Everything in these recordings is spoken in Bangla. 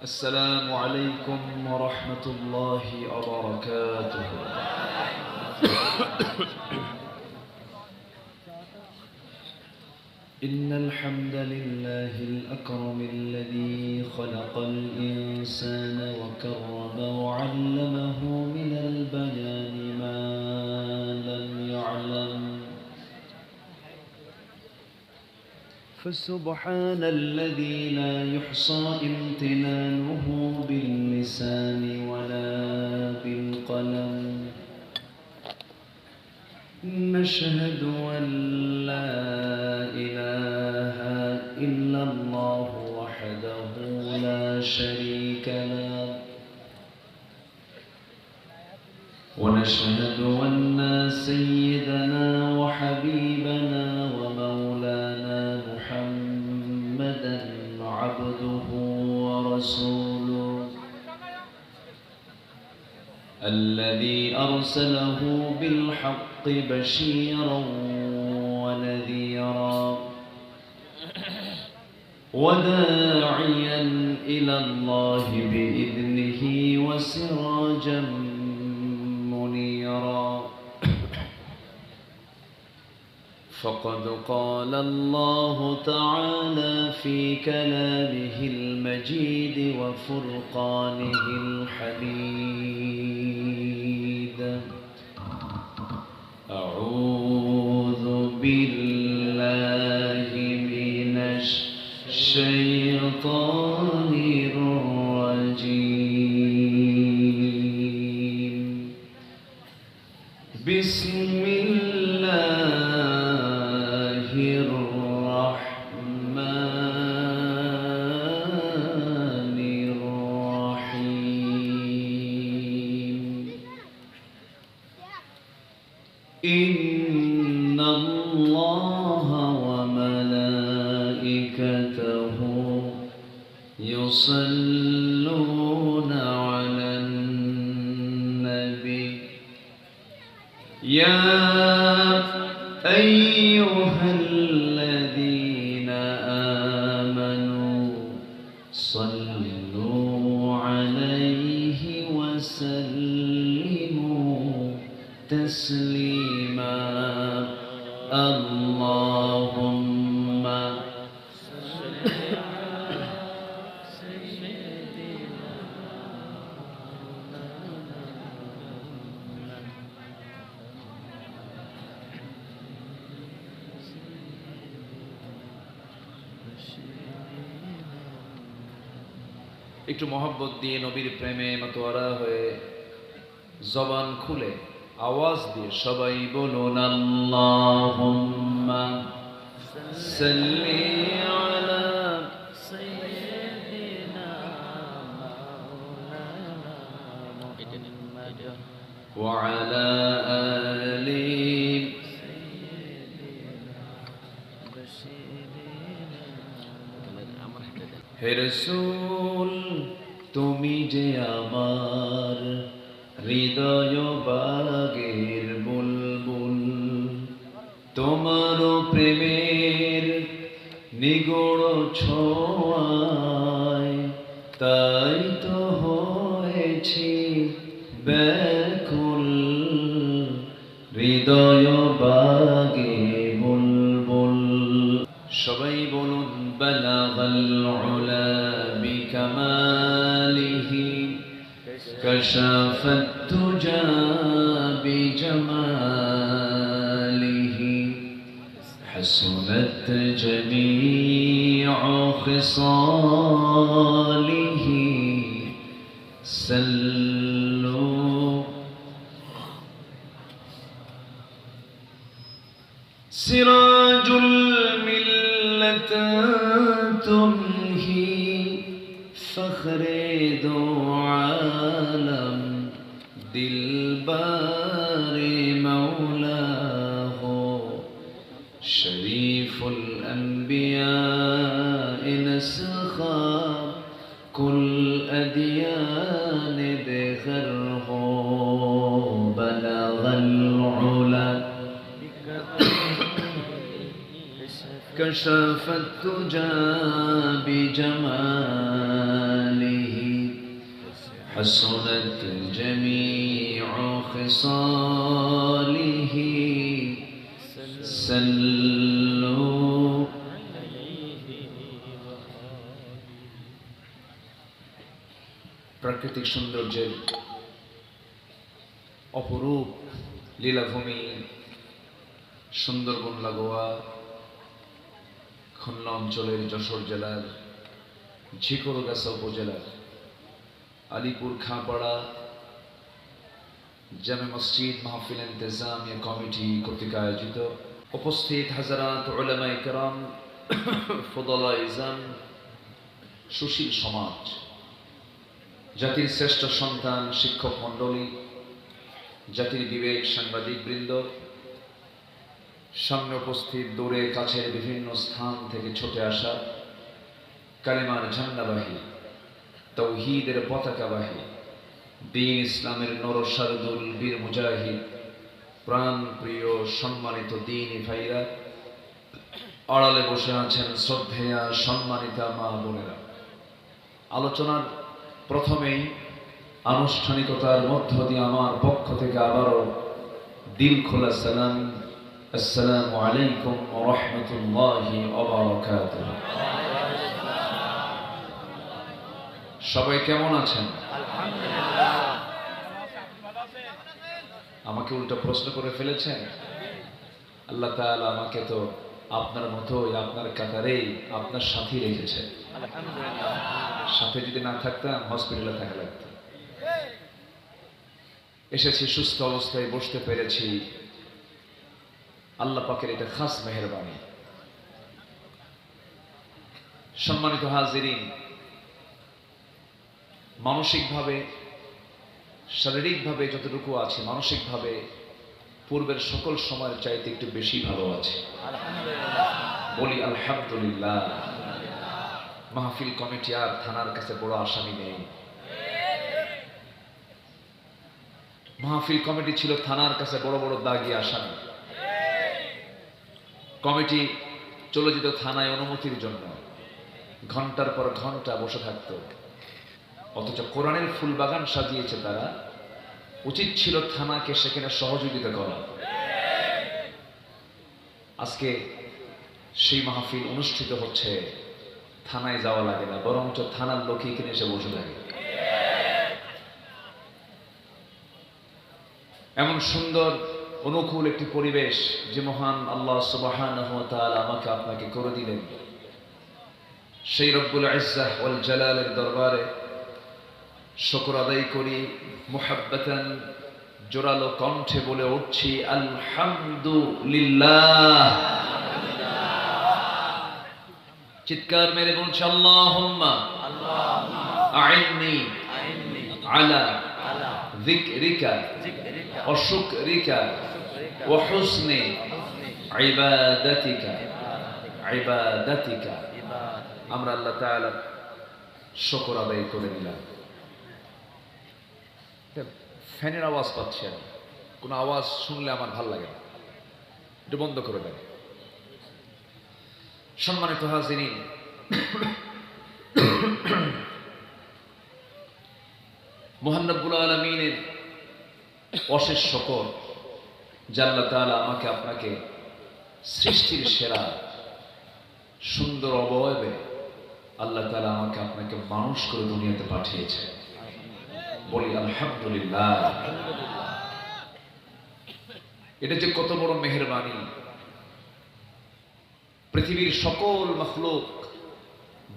السلام عليكم ورحمة الله وبركاته. إن الحمد لله الأكرم الذي خلق الإنسان وكرم وعلمه من البيان ما لم يعلم، فسبحان الذي لا يحصى امتنانه باللسان ولا بالقلم. نشهد أن لا إله إلا الله وحده لا شريك له، ونشهد أن سيدنا وحبيبنا ومولانا محمدا عبده ورسوله الذي أرسله بالحق بشيرا ونذيرا وداعيا إلى الله بإذنه وسراجا منيرا. فقد قال الله تعالى في كلامه المجيد وفرقانه الحميد: أعوذ بالله من الشيطان الرجيم. بسم الله الرحمن الرحيم. إن الله وملائكته يصلون على النبي يا أيها الذين آمنوا صلوا عليه وسلموا تسليما. اللهم একটু মহব্বত দিয়ে নবীর প্রেমে মাতোয়ারা হয়ে জবান খুলে আওয়াজ দিয়ে সবাই বলুন আল্লাহুম্মা সাল্লি আলা সাইয়্যিদিনা মাওলানা মুহাম্মাদ ওয়া আলা আলি হে রাসূল, তুমি যে আমার হৃদয় বাগের বুলবুল, তোমার প্রেমের নিগূঢ় ছোঁয়ায় তাই তো হয়েছি ব্যাকুল। হৃদয় বাগে বুলবুল। সবাই বলুন বালাগাল উলা বিকামালিহি كشف الدجى بجماله حسنت جميع خصاله سلوا سراج الملة تمهي فخر دو عالم دلبار مولاه شريف الأنبياء نسخا كل أديان دخره بلغ العلا كشف الدجى بجماله حسنت جميع خصاله صلوا প্রাকৃতিক সৌন্দর্যের অপরূপ লীলাভূমি সুন্দরবন লাগোয়া খুলনা অঞ্চলের যশোর জেলার ঝিকরগাছা উপজেলার আলিপুর খাঁপাড়া জামে মসজিদ মাহফিল ইন্তেজামিয়া কমিটি কর্তৃক আয়োজিত উপস্থিত হাজারাত উলামায়ে কেরাম, ফুদালায়ে ইজাম, সুশীল সমাজ, জাতির শ্রেষ্ঠ সন্তান, শিক্ষক মণ্ডলী, জাতির বিবেক, সাংবাদিক বৃন্দ, সামনে উপস্থিত দূরে কাছের বিভিন্ন স্থান থেকে ছুটে আসা কালেমার ঝান্ডাবাহী, তাওহীদের পতাকাবাহী, দ্বীন ইসলামের নরসারদুল বীর মুজাহিদ, প্রাণ প্রিয় সম্মানিত দ্বীনি ভাইরা, আড়ালে বসে আছেন শ্রদ্ধেয়া সম্মানিতা মা বোনেরা। আলোচনার প্রথমেই আনুষ্ঠানিকতার মধ্য দিয়ে আমার পক্ষ থেকে আবারও দিল খোলা সালাম, আসসালামু আলাইকুম ওয়া রাহমাতুল্লাহি ওয়া বারাকাতুহু। সবাই কেমন আছেন? আমাকে উল্টো প্রশ্ন করে ফেলেছেন। আল্লাহ তাআলা আমাকে তো আপনার মতোই, আপনার কাতারেই, আপনার সাথেই রেখেছে। সাথে যদি না থাকতাম হসপিটালে থাকা লাগতো। এসেছি সুস্থ অবস্থায়, বসতে পেরেছি, আল্লাহ পাকের এটা খাস মেহেরবানি। সম্মানিত হাজিরিন, মানসিকভাবে, শারীরিকভাবে যতটুকু আছে, মানসিকভাবে পূর্বের সকল সময়ের চাইতে একটু বেশি ভালো আছে। বলি আলহামদুলিল্লাহ। মাহফিল কমিটি আর থানার কাছে বড় আসামি নেই। মাহফিল কমিটি ছিল থানার কাছে বড় বড় দাগি আসামি। কমিটি চলে যেত থানায় অনুমতির জন্য, ঘন্টার পর ঘন্টা বসে থাকতো। অথচ কোরআনের ফুল বাগান সাজিয়েছে তারা, উচিত ছিল থানাকে সেখানে সহযোগিতা করা। আজকে সেই মাহফিল অনুষ্ঠিত হচ্ছে, থানায় যাওয়া লাগে না, বরঞ্চ থানার লোকই কিনে এসে বসে থাকে। এমন সুন্দর অনুকূল একটি পরিবেশ যে মহান আল্লাহ সুবহানাহু ওয়া তাআলা আমাকে আপনাকে করে দিলেন, সেই রব্বুল ইজ্জাহ ওয়াল জালালের দরবারে শুকর আদায় করি। মুহাব্বাতান জোরালো কণ্ঠে বলে উঠছি আলহামদুলিল্লাহ। চিৎকার মেরে বলছি আল্লাহুম্মা আইন্নি আলা যিকরিকা ওয়া শুকরিকা ওয়া হুসনি ইবাদাতিকা। আমরা আল্লাহ তাআলার শুকর আদায় করে নিলাম। ফ্যানের আওয়াজ পাচ্ছেন, কোন আওয়াজ শুনলে আমার ভাল লাগে না, একটু বন্ধ করে দেন। সম্মানিত হাজিরিন, মহান রব্বুল আলামিনের অশেষ শুকর যে আল্লাহ তাআলা আমাকে আপনাকে সৃষ্টির সেরা সুন্দর অবয়বে আল্লাহ তাআলা আমাকে আপনাকে মানুষ করে দুনিয়াতে পাঠিয়েছে। বলি আলহামদুলিল্লাহ। এটা যে কত বড় মেহেরবানি। পৃথিবীর সকল মখলুক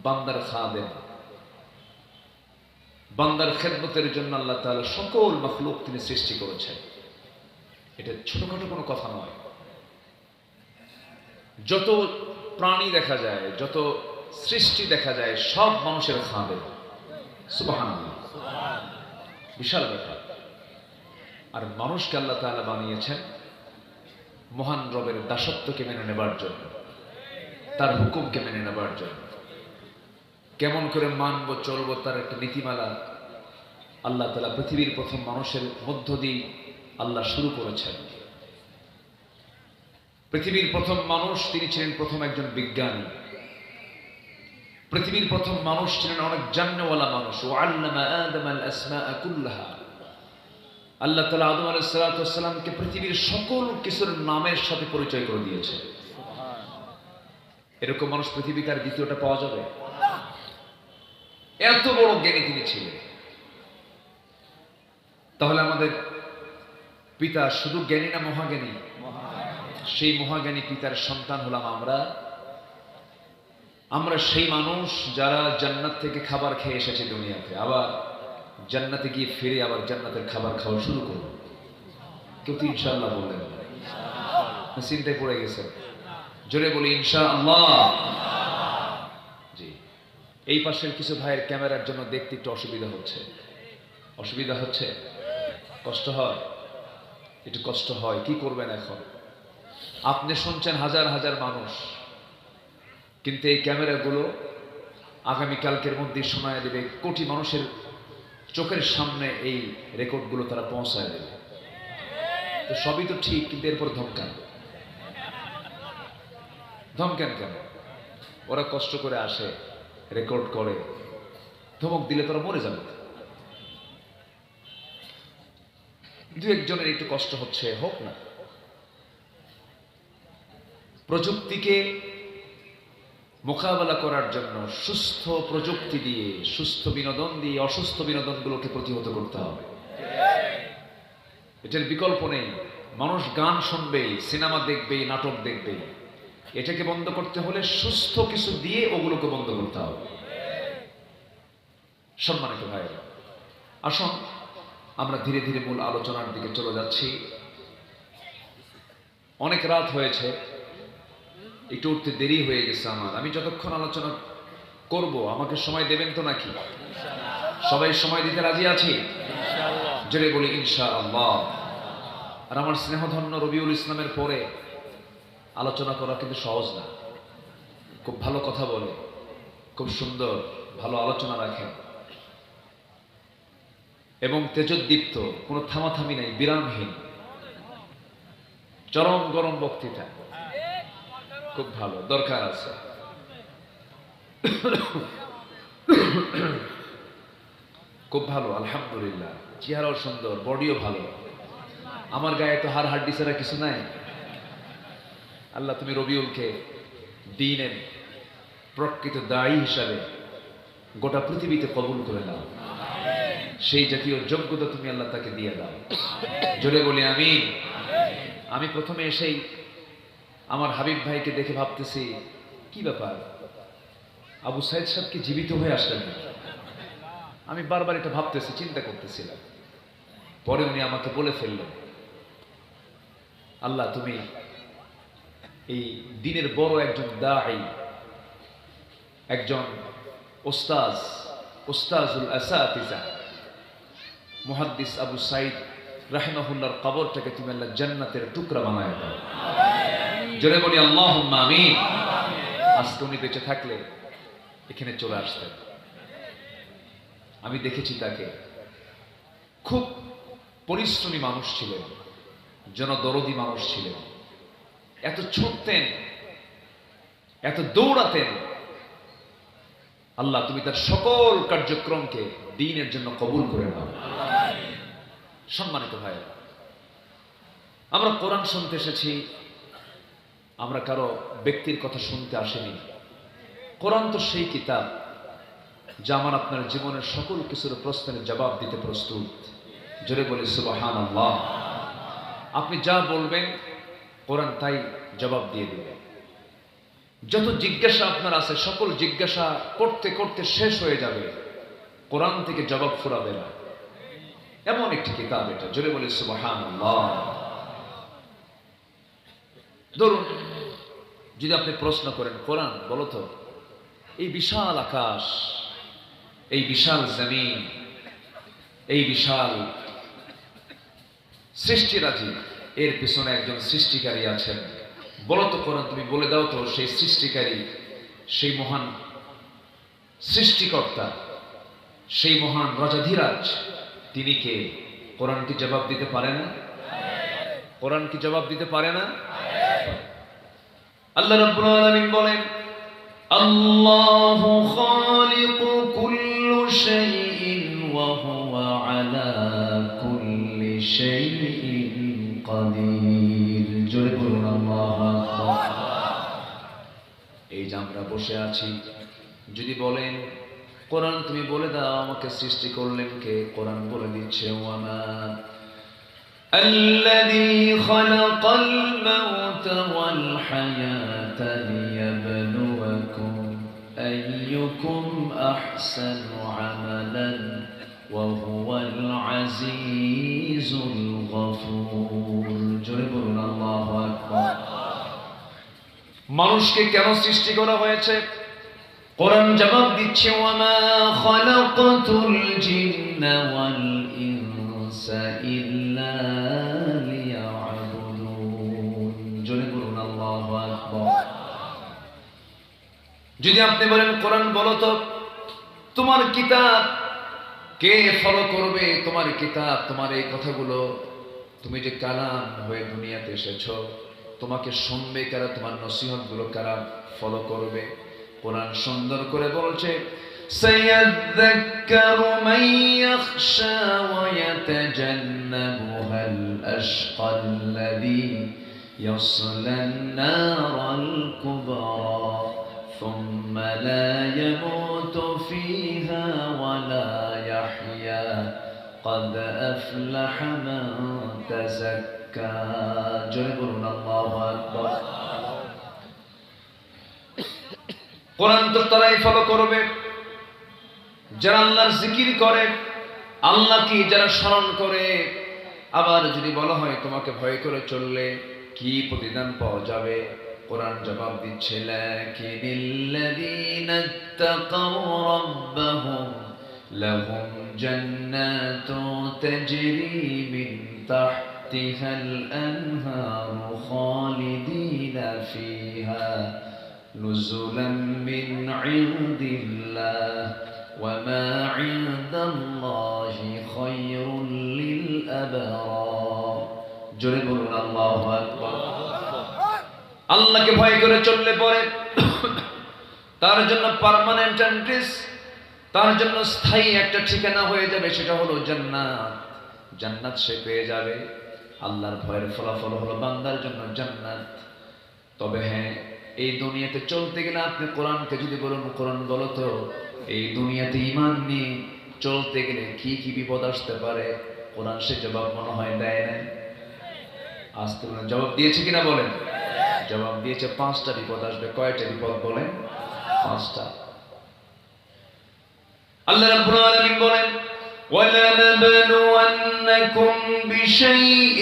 বান্দার খাদেম, বান্দার খেদমতের জন্য আল্লাহ তাআলা সকল মখলুক তিনি সৃষ্টি করেছেন। এটা ছোটখাটো কোনো কথা নয়। যত প্রাণী দেখা যায়, যত সৃষ্টি দেখা যায়, সব মানুষের খাদেম। সুবহানাল্লাহ, বিশাল ব্যাপার। আর মানুষকে আল্লাহ তাআলা বানিয়েছেন মহান রবের দাসত্বকে মেনে নেবার জন্য, তার হুকুমকে মেনে নেবার জন্য। কেমন করে মানব চলব তার একটা নীতিমালা আল্লাহ তাআলা পৃথিবীর প্রথম মানুষের মধ্য দিয়ে আল্লাহ শুরু করেছেন। পৃথিবীর প্রথম মানুষ, তিনি ছিলেন প্রথম একজন বিজ্ঞানী। পৃথিবীর প্রথম মানুষ ছিলেন অনেক জান্নাওয়ালা মানুষ। ওয়াল্লামা আদম আল আসমাআ কুল্লাহা। আল্লাহ তাআলা আদম আলাইহিস সালামকে পৃথিবীর সকল কিছুর নামের সাথে পরিচয় করে দিয়েছে। এরকম মানুষ পৃথিবীতে আর দ্বিতীয়টা পাওয়া যাবে? এত বড় জ্ঞানী তিনি ছিলেন। তাহলে আমাদের পিতা শুধু জ্ঞানী না মহাজ্ঞানী? সেই মহাজ্ঞানী পিতার সন্তান হলাম আমরা। আমরা সেই মানুষ যারা জান্নাত থেকে খাবার খেয়ে এসেছে দুনিয়াতে, আবার জান্নাতে গিয়ে ফিরে আবার জান্নাতের খাবার খাওয়া শুরু করব। কেউ তো ইনশাআল্লাহ বললেন? চিন্তায় পড়ে গেছেন? জোরে বলি ইনশাআল্লাহ। জি, এই পাশের কিছু ভাইয়ের ক্যামেরার জন্য দেখতে একটু অসুবিধা হচ্ছে। অসুবিধা হচ্ছে? কষ্ট হয়? একটু কষ্ট হয়, কি করবেন এখন? আপনি শুনছেন হাজার হাজার মানুষ, কিন্তু এই ক্যামেরাগুলো আগামীকালকের মধ্যে শোনায় দেবে কোটি মানুষের চোখের সামনে, এই রেকর্ডগুলো তারা পৌঁছায় দেবে। তো সবই তো ঠিক, কিন্তু এরপর ধমকান। ধমকান কেন? ওরা কষ্ট করে আসে, রেকর্ড করে, ধমক দিলে তারা মরে যাবে। দু একজনের একটু কষ্ট হচ্ছে, হোক না। প্রযুক্তিকে মোকাবেলা করার জন্য সুস্থ প্রযুক্তি দিয়ে, সুস্থ বিনোদন দিয়ে অসুস্থ বিনোদনগুলোকে প্রতিহত করতে হবে। এটার বিকল্প নেই। মানুষ গান শুনবে, সিনেমা দেখবে, নাটক দেখবে। এটাকে বন্ধ করতে হলে সুস্থ কিছু দিয়ে ওগুলোকে বন্ধ করতে হবে। সম্মানিত ভাইয়েরা, আসুন আমরা ধীরে ধীরে মূল আলোচনার দিকে চলে যাচ্ছি। অনেক রাত হয়েছে, একটু উঠতে দেরি হয়ে গেছে আমার। আমি যতক্ষণ আলোচনা করব আমাকে সময় দেবেন তো নাকি? সবাই সময় দিতে রাজি আছি? জোরে বলি ইনশাআল্লাহ। আর আমার স্নেহধন্য রবিউল ইসলামের পরে আলোচনা করা কিন্তু সহজ না। খুব ভালো কথা বলে, খুব সুন্দর ভালো আলোচনা রাখেন এবং তেজোদ্দীপ্ত, কোনো থামাথামি নাই, বিরামহীন, চরম গরম বক্তৃতা। খুব ভালো, দরকার আছে। খুব ভালো, আলহামদুলিল্লাহ। চেহারাও সুন্দর, বডিও ভালো। আমার গায়ে তো হাড় হাড্ডি ছাড়া কিছু নাই। আল্লাহ তুমি রবিউলকে দ্বীনের প্রকৃত দায়ী হিসাবে গোটা পৃথিবীতে কবুল করে নাও। সেই জাতীয় যোগ্যতা তুমি আল্লাহ তাকে দিয়ে দাও। জোরে বলি আমিন। আমি প্রথমে এসেই আমার হাবিব ভাইকে দেখে ভাবতেছি, কি ব্যাপার, আবু সাইদ সাহেব কি জীবিত হয়ে আসলেন? আমি বারবার এটা ভাবতেছি, চিন্তা করতেছিলাম। পরে উনি আমাকে বলে ফেললেন, আল্লাহ তুমি এই দ্বীনের বড় একজন দাঈ, একজন ওস্তাজুল আসাতিজা মুহাদ্দিস আবু সাইদ রাহিমাহুল্লাহর কবরটাকে তুমি আল্লাহ জান্নাতের টুকরা বানায় দাও। জোরে বলি আল্লাহুম্মা আমিন। আজকে উনি বেঁচে থাকলে এখানে চলে আসতেন। আমি দেখেছি তাকে। খুব পরিশ্রমী মানুষ ছিলেন, জনদরদী মানুষ ছিলেন। এত ছুটতেন, এত দৌড়াতেন। আল্লাহ তুমি তার সকল কার্যক্রমকে দ্বীনের জন্য কবুল করে নাও। সম্মানিত ভাই, আমরা কোরআন শুনতে এসেছি, আমরা কারো ব্যক্তির কথা শুনতে আসেনি। কোরআন তো সেই কিতাব যা আমার আপনার জীবনের সকল কিছুর প্রশ্নের জবাব দিতে প্রস্তুত। জোরে বলি সুবহানাল্লাহ। আপনি যা বলবেন কোরআন তাই জবাব দিয়ে দেবে। যত জিজ্ঞাসা আপনার আছে, সকল জিজ্ঞাসা করতে করতে শেষ হয়ে যাবে, কোরআন থেকে জবাব ফুরাবে না। এমন একটি কিতাব এটা। জোরে বলি সুবহানাল্লাহ। ধরুন যদি আপনি প্রশ্ন করেন, কোরআন বলো তো, এই বিশাল আকাশ, এই বিশাল জমিন, এই বিশাল সৃষ্টিরাজি, এর পিছনে একজন সৃষ্টিকারী আছেন। বলো তো কোরআন, তুমি বলে দাও তো সেই সৃষ্টিকারী, সেই মহান সৃষ্টিকর্তা, সেই মহান রাজাধিরাজ, তিনি কে? কোরআন কি জবাব দিতে পারে না? কোরআন কি জবাব দিতে পারে না? আল্লাহ রাব্বুল আলামিন বলেন, আল্লাহু খালিকু কুল্লি শাইইন ওয়া হুয়া আলা কুল্লি শাইইন কাদির। জোরে বলুন আল্লাহু আকবার। এই যে আমরা বসে আছি, যদি বলেন কোরআন তুমি বলে দাও আমাকে সৃষ্টি করলেন কে, কোরআন বলে দিচ্ছে ওয়ামা الذي خلق الموت والحياة ليبلوكم أيكم أحسن عملا وهو العزيز الغفور। جربنا الله أكبر। মানুষকে কেন সৃষ্টি করা হয়েছে? কোরআন জবাব দিচ্ছে ওয়ামা খালাকতুল জিন্না ওয়াল ইনসা ইল্লা লিয়াবুদুন। জোরে বলুন আল্লাহু আকবার। যদি আপনি বলেন কোরআন বলো তো তোমার কিতাব কে ফলো করবে, তোমার কিতাব তোমার এই কথাগুলো, তুমি যে কালাম হয়ে দুনিয়াতে এসেছো তোমাকে শুনবে কারা, তোমার নসিহত গুলো কারা ফলো করবে? কোরআন সুন্দর করে বলছে সায়াযাক্কারু মান ইয়াখশা ওয়া ইয়াতাজান্নাবুহাল আশকাল্লাযী ইয়াসলান নারাল কুবরা সুম্মা লা ইয়ামুতু ফিহা ওয়া লা ইয়াহইয়া قد أفلح من تزكى। জোরে বলুন আল্লাহু আকবার। কোরআন তো তারাই ফলো করবে যারা আল্লাহর জিকির করে, আল্লাহকে যারা স্মরণ করে। আবার যদি বলা হয় তোমাকে ভয় করে চললে কি প্রতিদান পাওয়া যাবে, কোরআন জবাব দিচ্ছে লাকিনিল্লাযীনা ইত্তাকাউ রাব্বাহুম لهم جنات تجري من تحتها الأنهار خالدين فيها نزلا من عند الله وما عند الله خير للأبرار। জোরে বলুন আল্লাহু আকবার। আল্লাহকে ভয় করে চললে পরে তার জন্য পার্মানেন্ট এন্ট্রিস, তার জন্য স্থায়ী একটা ঠিকানা হয়ে যাবে, সেটা হলো জান্নাত। জান্নাত সে পেয়ে যাবে। আল্লাহর ভয়ের ফলাফল হলো বান্দার জন্য জান্নাত। তবে হ্যাঁ, এই দুনিয়াতে চলতে গেলে আপনি কোরআনকে যদি বলুন কোরআন বলো তো এই দুনিয়াতে ঈমান নিয়ে চলতে গেলে কি কি বিপদ আসতে পারে, কোরআন সে জবাব মনে হয় দেয় না? আসতে বলেন জবাব দিয়েছে কিনা বলেন? জবাব দিয়েছে। 5টা বিপদ আসবে। কয়টা বিপদ বলেন? 5টা। আল্লাহ রাব্বুল আলামিন বলেন وَلَنَبْلُوَنَّكُمْ بِشَيْءٍ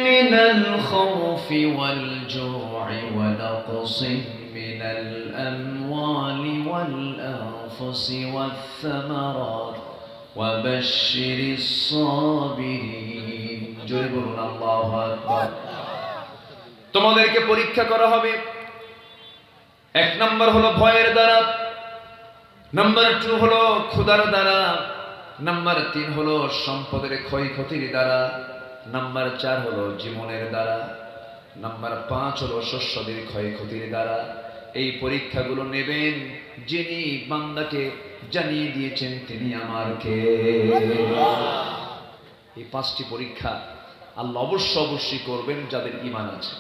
مِّنَ الْخَوْفِ وَالْجُوعِ وَنَقْصٍ مِّنَ الْأَمْوَالِ وَالْأَنفُسِ وَالثَّمَرَاتِ وَبَشِّرِ الصَّابِرِينَ। জোরে বলুন আল্লাহু আকবার। তোমাদেরকে পরীক্ষা করা হবে। 1 নম্বর হলো ভয়ের দ্বারা, নাম্বার 2 হলো ক্ষুধার দ্বারা, নাম্বার 3 হলো সম্পদের ক্ষয়ক্ষতির দ্বারা, নাম্বার 4 হলো জীবনের দ্বারা, নাম্বার 5 হলো শস্যদের ক্ষয়ক্ষতির দ্বারা। এই পরীক্ষাগুলো নেবেন যিনি বান্দাকে জানিয়ে দিয়েছেন তিনি আমার কে। এই 5টি পরীক্ষা আল্লাহ অবশ্যই করবেন যাদের ঈমান আছে।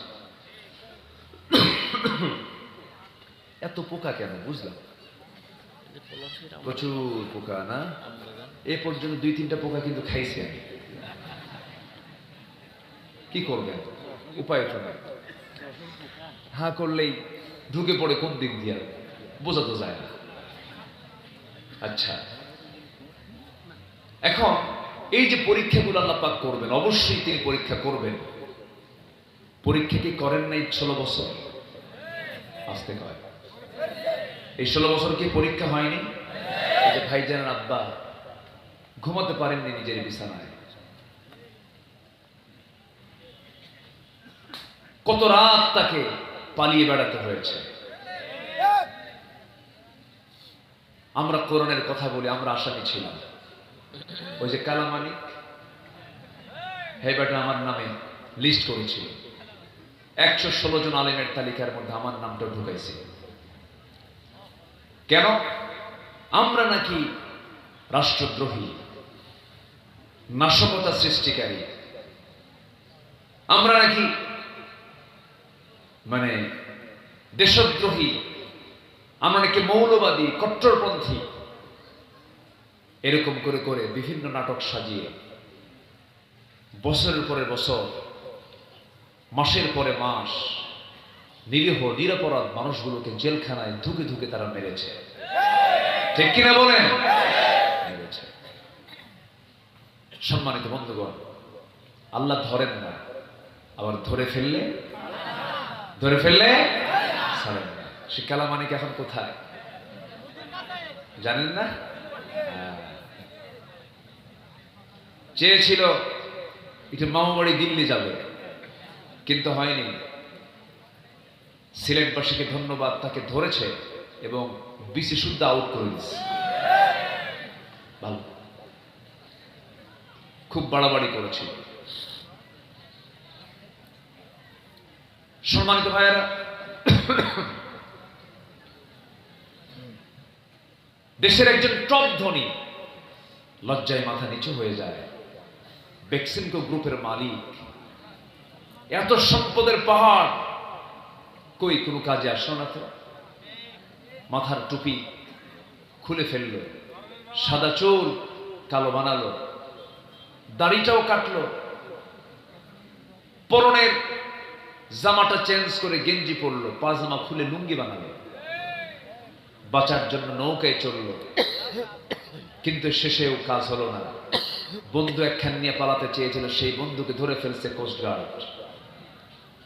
এত পোকা কেন বুঝলাম? প্রচুর পোকা না? এ পর্যন্ত 2-3টা পোকা কিন্তু খাইছি আমি। কি করবেন? উপায় তো নাই। হা করলেই ঢুকে পড়ে কোন দিক দিয়া বোঝা তো যায় না। আচ্ছা, এখন এই যে পরীক্ষাগুলো আল্লাহ পাক করবেন, অবশ্যই তিনি পরীক্ষা করবেন। পরীক্ষা কি করেন নাই 16 বছর? আসতে কয় এই 16 বছর কি পরীক্ষা হয়নি? এই যে ভাইজানের আব্বা ঘুমাতে পারেননি নিজের বিছানায়, কত রাত তাকে পালিয়ে বেড়াতে হয়েছে। আমরা কোরআনের কথা বলি, আমরা আসামি ছিলাম। ওই যে কালামানিক, হেবাটা আমার নামে লিস্ট করেছিল, 116 জন আলেমের তালিকার মধ্যে আমার নামটা ঢুকাইছিল। কেন? আমরা নাকি রাষ্ট্রদ্রোহী, নাশকতা সৃষ্টিকারী, আমরা নাকি দেশদ্রোহী, আমরা নাকি মৌলবাদী, কট্টরপন্থী। এরকম করে করে বিভিন্ন নাটক সাজিয়ে বছরের পরে বছর, মাসের পরে মাস নিরীহ নিরপরাধ মানুষগুলোকে জেলখানায় ধুকে ধুকে তারা মেরেছে। ঠিক কিনা বলেন? মেরেছে। সম্মানিত বন্ধুগণ, আল্লাহ ধরেন না, আবার ধরে ফেললে ছাড়েন না। সে কালামানিক এখন কোথায় জানেন না? চেয়েছিল একটু মামাবাড়ি দিল্লি যাবে, কিন্তু হয়নি। সিলেটবাসীকে ধন্যবাদ, তাকে ধরেছে এবং বিসি শুদ্ধ আউট করে দিচ্ছে। ভালো, খুব বাড়াবাড়ি করেছিল। সম্মানিত ভাইয়েরা, দেশের একজন টপ ধনী লজ্জায় মাথা নিচু হয়ে যায়। বেক্সিমকো গ্রুপের মালিক, এত সম্পদের পাহাড়, কই কোনো কাজে আসলো না তো। মাথার টুপি খুলে ফেললো, সাদা চুল কালো বানালো, দাড়িটাও কাটলো, পরনের জামাটা চেঞ্জ করে গেঞ্জি পরলো, পাজামা খুলে লুঙ্গি বানালো, বাঁচার জন্য নৌকায় চললো। কিন্তু শেষেও কাজ হলো না। বন্ধু একখান নিয়ে পালাতে চেয়েছিল, সেই বন্ধুকে ধরে ফেলছে কোস্টগার্ড।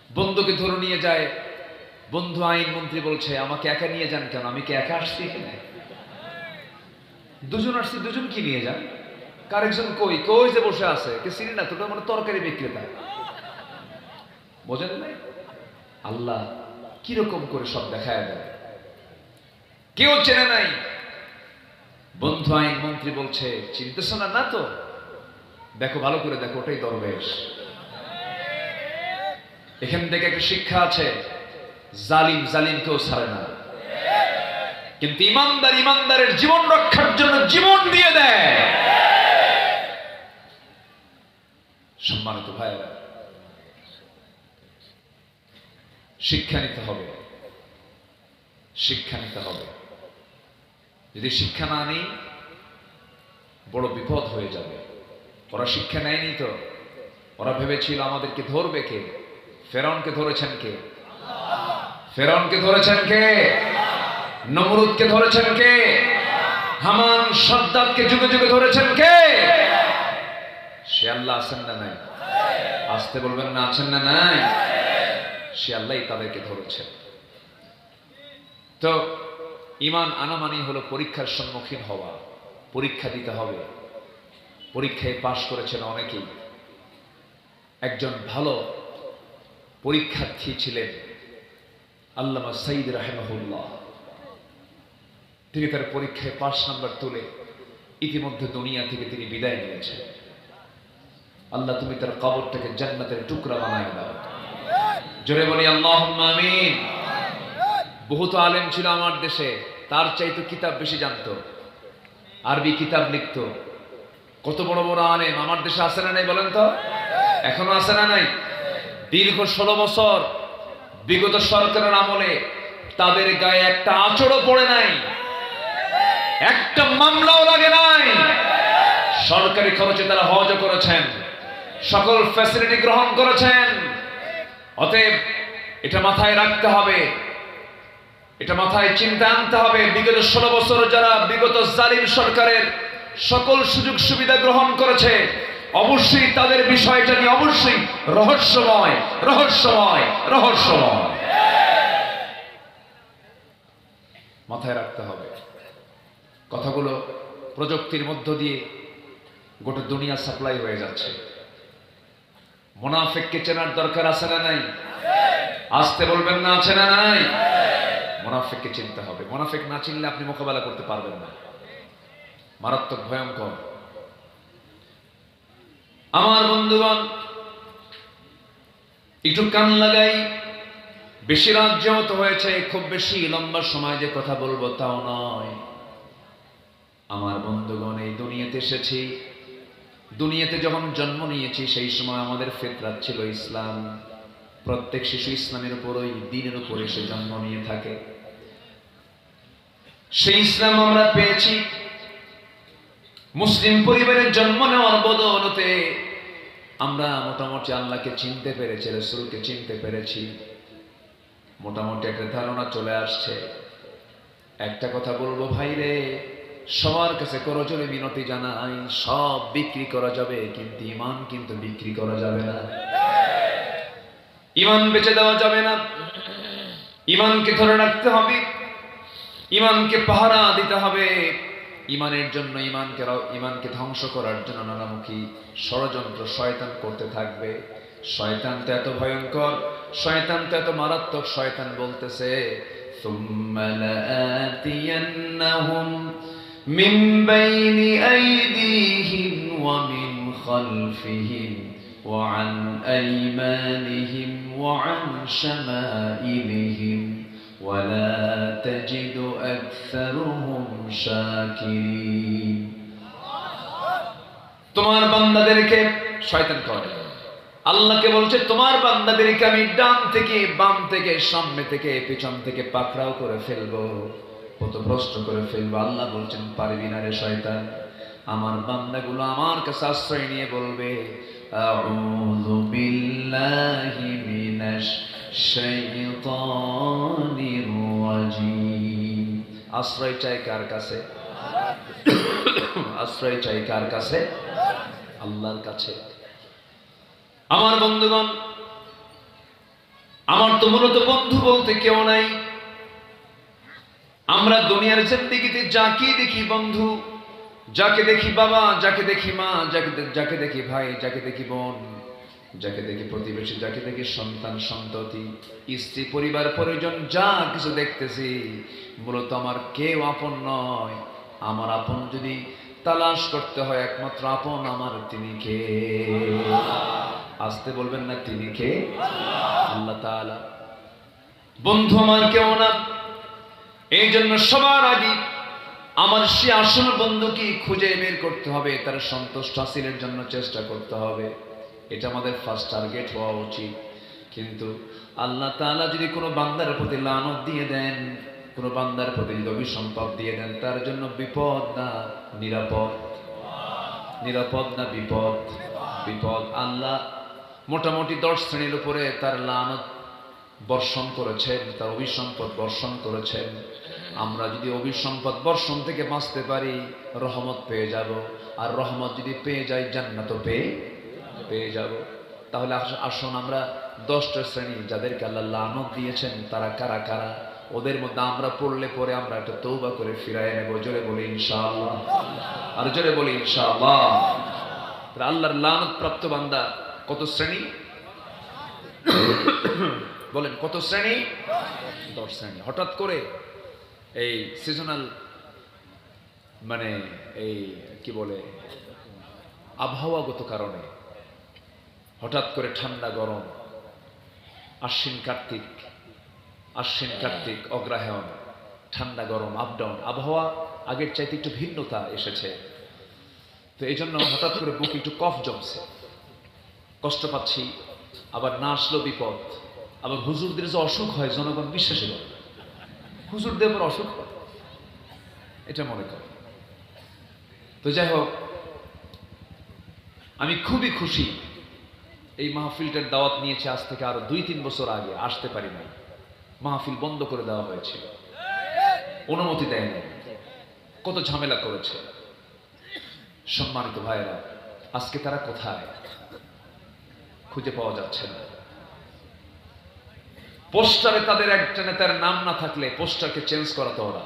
বন্ধুকে ধরে নিয়ে যায়, বন্ধু আইনমন্ত্রী বলছে আমাকে একা নিয়ে যান কেন? আমি কি একা আসছি এখানে? দুজন আসছি, দুজন কি নিয়ে যান? কারেকজন কই কই যে বসে আছে, কে চিনি না, তোটা মানে তরকারি বিক্রেতা। বোঝেন নাই? আল্লাহ কিরকম করে সব দেখায় দেয়, কেউ চেনে নাই। বন্ধু আইনমন্ত্রী বলছে চিনতেছ না? না তো, দেখো ভালো করে দেখো, ওটাই দরবেশ। এখান থেকে একটা শিক্ষা আছে, জালিম জালিমকেও ছাড়ে না, কিন্তু ইমানদার ইমানদারের জীবন রক্ষার জন্য জীবন দিয়ে দেয়। সম্মানিত ভাইয়েরা, শিক্ষা নিতে হবে, শিক্ষা নিতে হবে। যদি শিক্ষা না নিই বড় বিপদ হয়ে যাবে। ওরা শিক্ষা নেয়নি তো, ওরা ভেবেছিল আমাদেরকে ধরবে কে? ফেরাউনকে ধরেছেন কে? ফেরাউনকে ধরেছেন কে? নমরুদকে ধরেছেন কে? হামান সাদ্দাতকে যুগে যুগে ধরেছেন কে? সে আল্লাহ আছেন না নাই? আসতে বলবেন না, আছেন না নাই? সে আল্লাহই তাদেরকে ধরেছেন। তো ঈমান আনা মানেই হলো পরীক্ষার সম্মুখীন হওয়া, পরীক্ষা দিতে হবে। পরীক্ষায় পাশ করেছেন অনেকেই। একজন ভালো পরীক্ষার্থী ছিলেন আল্লামা সাইদ রাহিমাহুল্লাহ। তিনি তার পরীক্ষায় 5 নাম্বার তুলে ইতিমধ্যে দুনিয়া থেকে তিনি বিদায় নিয়েছেন। আল্লাহ তুমি তার কবরটাকে জান্নাতের টুকরা বানায় দাও। জোরে বলি আল্লাহুম্মা আমিন। বহুত আলেম ছিল আমার দেশে, তার চাইতে কিতাব বেশি জানতো, আরবি কিতাব লিখতো। কত বড় বড় আলেম আমার দেশে আছে না নাই বলেন তো? এখনো আছে না নাই? দীর্ঘ 16 বছর বিগত সরকারের আমলে তাদের গায়ে একটা আঁচড়ও পড়ে নাই, একটা মামলাও লাগে নাই। সরকারি খরচে তারা হজ করেছেন, সকল ফ্যাসিলিটি গ্রহণ করেছেন। অতএব এটা মাথায় রাখতে হবে, এটা মাথায় চিন্তা আনতে হবে। বিগত 16 বছর যারা বিগত জালিম সরকারের সকল সুযোগ সুবিধা গ্রহণ করেছে, অবশ্যই তাদের বিষয়টা নিয়ে অবশ্যই রহস্যময় রহস্যময় রহস্যময় মাথায় রাখতে হবে। কথাগুলো প্রযুক্তির মধ্য দিয়ে গোটা দুনিয়া সাপ্লাই হয়ে যাচ্ছে। মুনাফিককে চেনার দরকার আছে না নাই? আসতে বলবেন না, আছে না নাই? মুনাফিককে চিনতে হবে। মুনাফিক না চিনলে আপনি মোকাবেলা করতে পারবেন না, মারাত্মক ভয়ঙ্কর। আমার বন্ধুগণ, একটু কান লাগাই বেশি রাত যেহেতু হয়েছে, খুব বেশি লম্বা সময় যে কথা বলবো তাও নয়। আমার বন্ধুগণ, এই দুনিয়াতে এসেছি, দুনিয়াতে যখন জন্ম নিয়েছি সেই সময় আমাদের ফিতরাত ছিল ইসলাম। প্রত্যেক শিশু ইসলামের উপরই, দ্বীনের উপরে সে জন্ম নিয়ে থাকে। সেই ইসলাম আমরা পেয়েছি। মুসলিম পরিবারের জন্ম নেওয়ার বদৌলতে আমরা মোটামুটি আল্লাহকে চিনতে পেরেছি, রাসূলকে চিনতে পেরেছি, মোটামুটি একটা ধারণা চলে আসছে। একটা কথা বলবো ভাইরে, সবার কাছে করজোরে মিনতি জানাই, সব বিক্রি করা যাবে কিন্তু ঈমান কিন্তু বিক্রি করা যাবে না। ঈমান বেচে দেওয়া যাবে না। ঈমানকে ধরে রাখতে হবে, ঈমানকে পাহারা দিতে হবে। ঈমানের জন্য, ঈমানকে ধ্বংস করার জন্য নানামুখী ষড়যন্ত্র শয়তান করতে থাকবে। শয়তান তো এত ভয়ঙ্কর, শয়তান তো এত মারাত্মক। শয়তান বলতেছে সুম্মা লাআতিয়ান্নাহুম মিন বাইনি আইদিহিম ওয়া মিন খালফিহিম ওয়া আন আইমানিহিম ওয়া আন শামাইলিহিম ওয়ালা তাজিদু আকসারুহুম শাকিরিন। তোমার বান্দাদেরকে শয়তান করে, আল্লাহকে বলছে তোমার বান্দাদেরকে আমি ডান থেকে বাম থেকে সামনে থেকে পিছন থেকে পাকড়াও করে ফেলবো, পথভ্রষ্ট করে ফেলবো। আল্লাহ বলছেন পারবি না রে শয়তান। আমার বান্দাগুলো আমার কাছে আশ্রয় নিয়ে বলবে আউযু বিল্লাহি মিনাশ শাইতানির রাজিম। আশ্রয় চাই কার কাছে? আশ্রয় চাই কার কাছে? আল্লাহর কাছে। আমার বন্ধুগণ, আমার তো মূলত বন্ধু বলতে কেউ নাই। আমরা দুনিয়ার জিন্দেগিতে যাকে দেখি বন্ধু, যাকে দেখি বাবা, যাকে দেখি মা, যাকে দেখি ভাই, যাকে দেখি বোন, যাকে দেখি প্রতিবেশী, যাকে দেখি সন্তান সন্ততি, স্ত্রী, পরিবার, পরিজন, যা কিছু দেখতেছি মূলত আমার কেউ আপন নয়। আমার আপন যদি তালাশ করতে হয়, একমাত্র আপন আমার তিনি কে? আসতে বলবেন না, তিনি কে? আল্লাহ তাআলা। বন্ধু আমার কেউ না। এই জন্য সবার আগে আমার সে আসল বন্ধুকে খুঁজে বের করতে হবে, তার সন্তুষ্ট হাসিলের জন্য চেষ্টা করতে হবে। এটা আমাদের ফার্স্ট টার্গেট হওয়া উচিত। কিন্তু আল্লাহ তাআলা যদি কোনো বান্দার প্রতি লানত দিয়ে দেন, কোনো বান্দার প্রতি যদি অভিসম্পাদ দিয়ে দেন, তার জন্য বিপদ না নিরাপদ? নিরাপদ না বিপদ? বিপদ। আল্লাহ মোটামুটি 10 শ্রেণীর উপরে তার লানত বর্ষণ করেছেন, তার অভিসম্পদ বর্ষণ করেছেন। আমরা যদি অভিসম্পদ বর্ষণ থেকে বাঁচতে পারি, রহমত পেয়ে যাব। আর রহমত যদি পেয়ে যাই, জান্নাত পেয়ে যাব। তাহলে আসুন আমরা 10টা শ্রেণী যাদেরকে আল্লাহ লানত দিয়েছেন তারা কারা কারা, ওদের মধ্যে আমরা পড়লে পরে আমরা একটা তওবা করে ফিরায় নেব। জোরে বলি ইনশাআল্লাহ। আর জোরে বলি ইনশাআল্লাহ। আল্লাহর লানত প্রাপ্ত বান্দা কত শ্রেণী বলেন? কত শ্রেণী? 10 শ্রেণী। হঠাৎ করে এই সিজনাল মানে এই কি বলে আবহাওয়াগত কারণে হঠাৎ করে ঠান্ডা গরম, আশ্বিন কার্তিক অগ্রহায়ণ, ঠান্ডা গরম, আপ ডাউন, আবহাওয়া আগের চাইতে একটু ভিন্নতা এসেছে। তো এই জন্য হঠাৎ করে বুকে একটু কফ জমছে, কষ্ট পাচ্ছি। আবার না আসলো বিপদ। আবার হুজুরদের যে অসুখ হয় জনগণ বিশ্বাসী করে, হুজুরদের উপর অসুখ হয়, এটা মনে করে। তো যাই হোক, আমি খুবই খুশি। এই মাহফিলটার দাওয়াত নিয়েছে আজ থেকে আরো 2-3 বছর আগে, আসতে পারি নাই। মাহফিল বন্ধ করে দেওয়া হয়েছিল, অনুমতি দেয় না, কত ঝামেলা করেছে। সম্মানিত ভাইরা, আজকে তারা কোথায়? খুঁজে পাওয়া যাচ্ছে না। পোস্টারে তাদের একটা নেতার নাম না থাকলে পোস্টারকে চেঞ্জ করাতো ওরা।